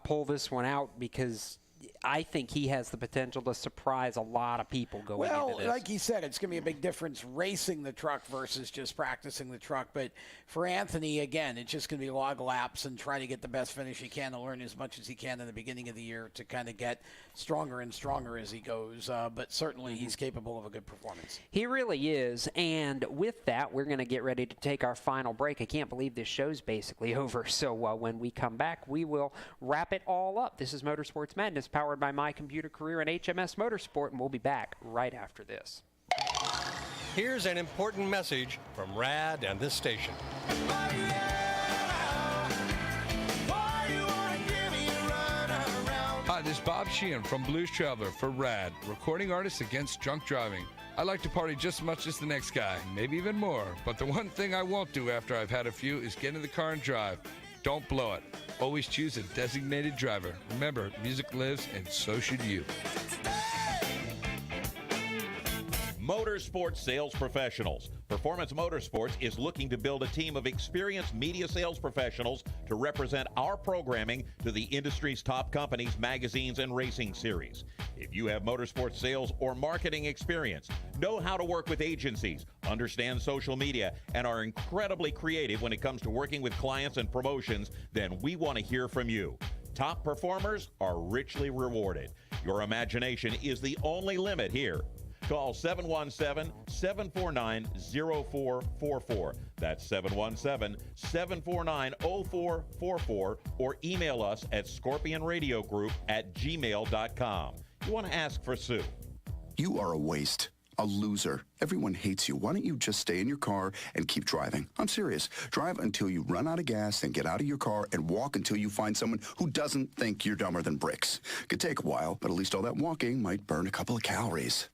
pull this one out, because I think he has the potential to surprise a lot of people going into this. Well, like he said, it's going to be a big difference racing the truck versus just practicing the truck. But for Anthony, again, it's just going to be log laps and try to get the best finish he can to learn as much as he can in the beginning of the year to kind of get stronger and stronger as he goes. But certainly he's capable of a good performance. He really is. And with that, we're going to get ready to take our final break. I can't believe this show's basically over. So when we come back, we will wrap it all up. This is Motorsports Madness, powered by My Computer Career and HMS Motorsport, and we'll be back right after this. Here's an important message from RAD and this station. Hi, this is Bob Sheehan from Blues Traveler for RAD, recording artists against drunk driving. I like to party just as much as the next guy, maybe even more, but the one thing I won't do after I've had a few is get in the car and drive. Don't blow it. Always choose a designated driver. Remember, music lives, and so should you. Motorsports sales professionals. Performance Motorsports is looking to build a team of experienced media sales professionals to represent our programming to the industry's top companies, magazines, and racing series. If you have motorsports sales or marketing experience, know how to work with agencies, understand social media, and are incredibly creative when it comes to working with clients and promotions, then we want to hear from you. Top performers are richly rewarded. Your imagination is the only limit here. Call 717-749-0444. That's 717-749-0444, or email us at scorpionradiogroup@gmail.com. You want to ask for Sue. You are a waste. A loser. Everyone hates you. Why don't you just stay in your car and keep driving? I'm serious. Drive until you run out of gas, then get out of your car and walk until you find someone who doesn't think you're dumber than bricks. Could take a while, but at least all that walking might burn a couple of calories.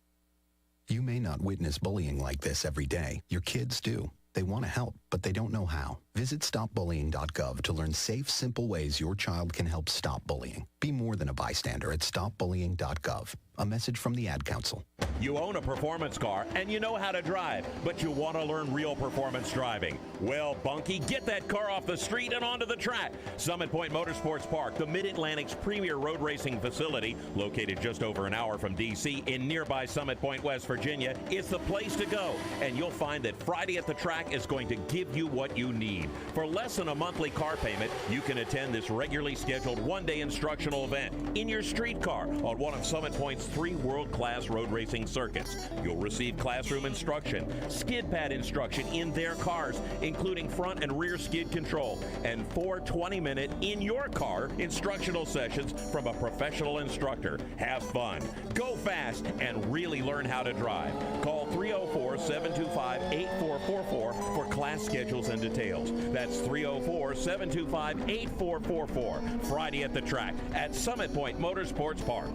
You may not witness bullying like this every day. Your kids do. They want to help, but they don't know how. Visit stopbullying.gov to learn safe, simple ways your child can help stop bullying. Be more than a bystander at stopbullying.gov. A message from the Ad Council. You own a performance car and you know how to drive, but you want to learn real performance driving. Well, Bunky, get that car off the street and onto the track. Summit Point Motorsports Park, the Mid-Atlantic's premier road racing facility, located just over an hour from D.C. in nearby Summit Point, West Virginia, is the place to go. And you'll find that Friday at the Track is going to give you what you need. For less than a monthly car payment, you can attend this regularly scheduled one-day instructional event in your street car on one of Summit Point's 3 world-class road racing circuits. You'll receive classroom instruction, skid pad instruction in their cars, including front and rear skid control, and 4 20-minute in-your-car instructional sessions from a professional instructor. Have fun, go fast, and really learn how to drive. Call 304-725-8444 for class schedules and details. That's 304-725-8444. Friday at the Track at Summit Point Motorsports Park.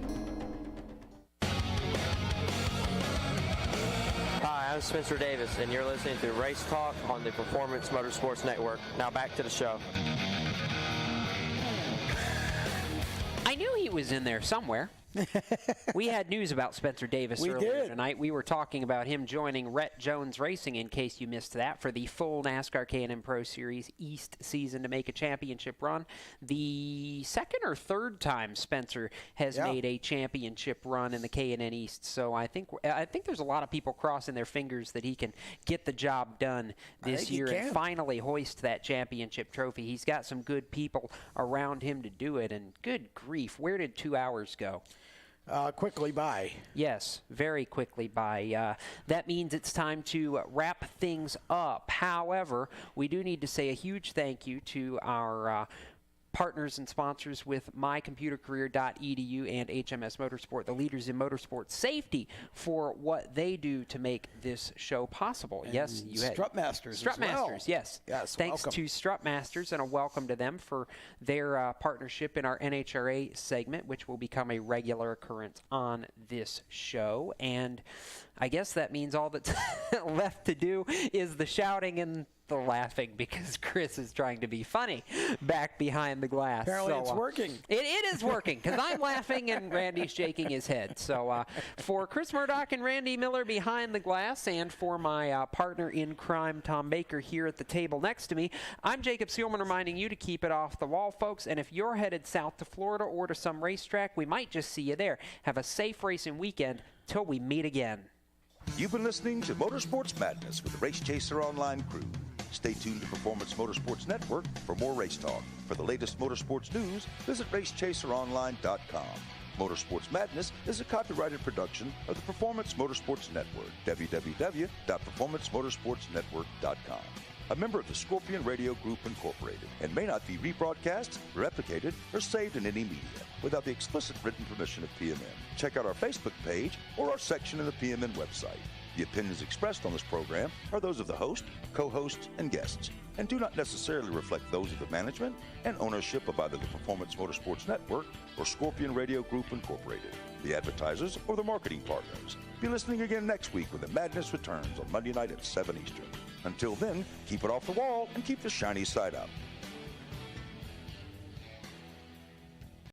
Hi, I'm Spencer Davis, and you're listening to Race Talk on the Performance Motorsports Network. Now back to the show. I knew he was in there somewhere. We had news about Spencer Davis earlier tonight. We were talking about him joining Rhett Jones Racing, in case you missed that, for the full NASCAR K&N Pro Series East season to make a championship run. The second or third time Spencer has made a championship run in the K&N East. So I think there's a lot of people crossing their fingers that he can get the job done this year and finally hoist that championship trophy. He's got some good people around him to do it, and good grief, where did 2 hours go? Quickly by. Yes, very quickly by. That means it's time to wrap things up. However, we do need to say a huge thank you to our partners and sponsors with mycomputercareer.edu and HMS Motorsport, the leaders in motorsport safety, for what they do to make this show possible. And yes, you had Strutmasters. Strutmasters, yes. Yes. Thanks to Strutmasters, and a welcome to them for their partnership in our NHRA segment, which will become a regular occurrence on this show. And I guess that means all that's left to do is the shouting and still laughing because Chris is trying to be funny back behind the glass. Apparently it's working. It is working because I'm laughing and Randy's shaking his head. So for Chris Murdoch and Randy Miller behind the glass, and for my partner in crime, Tom Baker, here at the table next to me, I'm Jacob Seelman, reminding you to keep it off the wall, folks. And if you're headed south to Florida or to some racetrack, we might just see you there. Have a safe racing weekend till we meet again. You've been listening to Motorsports Madness with the Race Chaser Online crew. Stay tuned to Performance Motorsports Network for more race talk. For the latest motorsports news, visit racechaseronline.com. Motorsports Madness is a copyrighted production of the Performance Motorsports Network, www.performancemotorsportsnetwork.com. A member of the Scorpion Radio Group Incorporated, and may not be rebroadcast, replicated, or saved in any media without the explicit written permission of PMN. Check out our Facebook page or our section in the PMN website. The opinions expressed on this program are those of the host, co-hosts, and guests, and do not necessarily reflect those of the management and ownership of either the Performance Motorsports Network or Scorpion Radio Group Incorporated, the advertisers, or the marketing partners. Be listening again next week when the madness returns on Monday night at 7 Eastern. Until then, keep it off the wall and keep the shiny side up.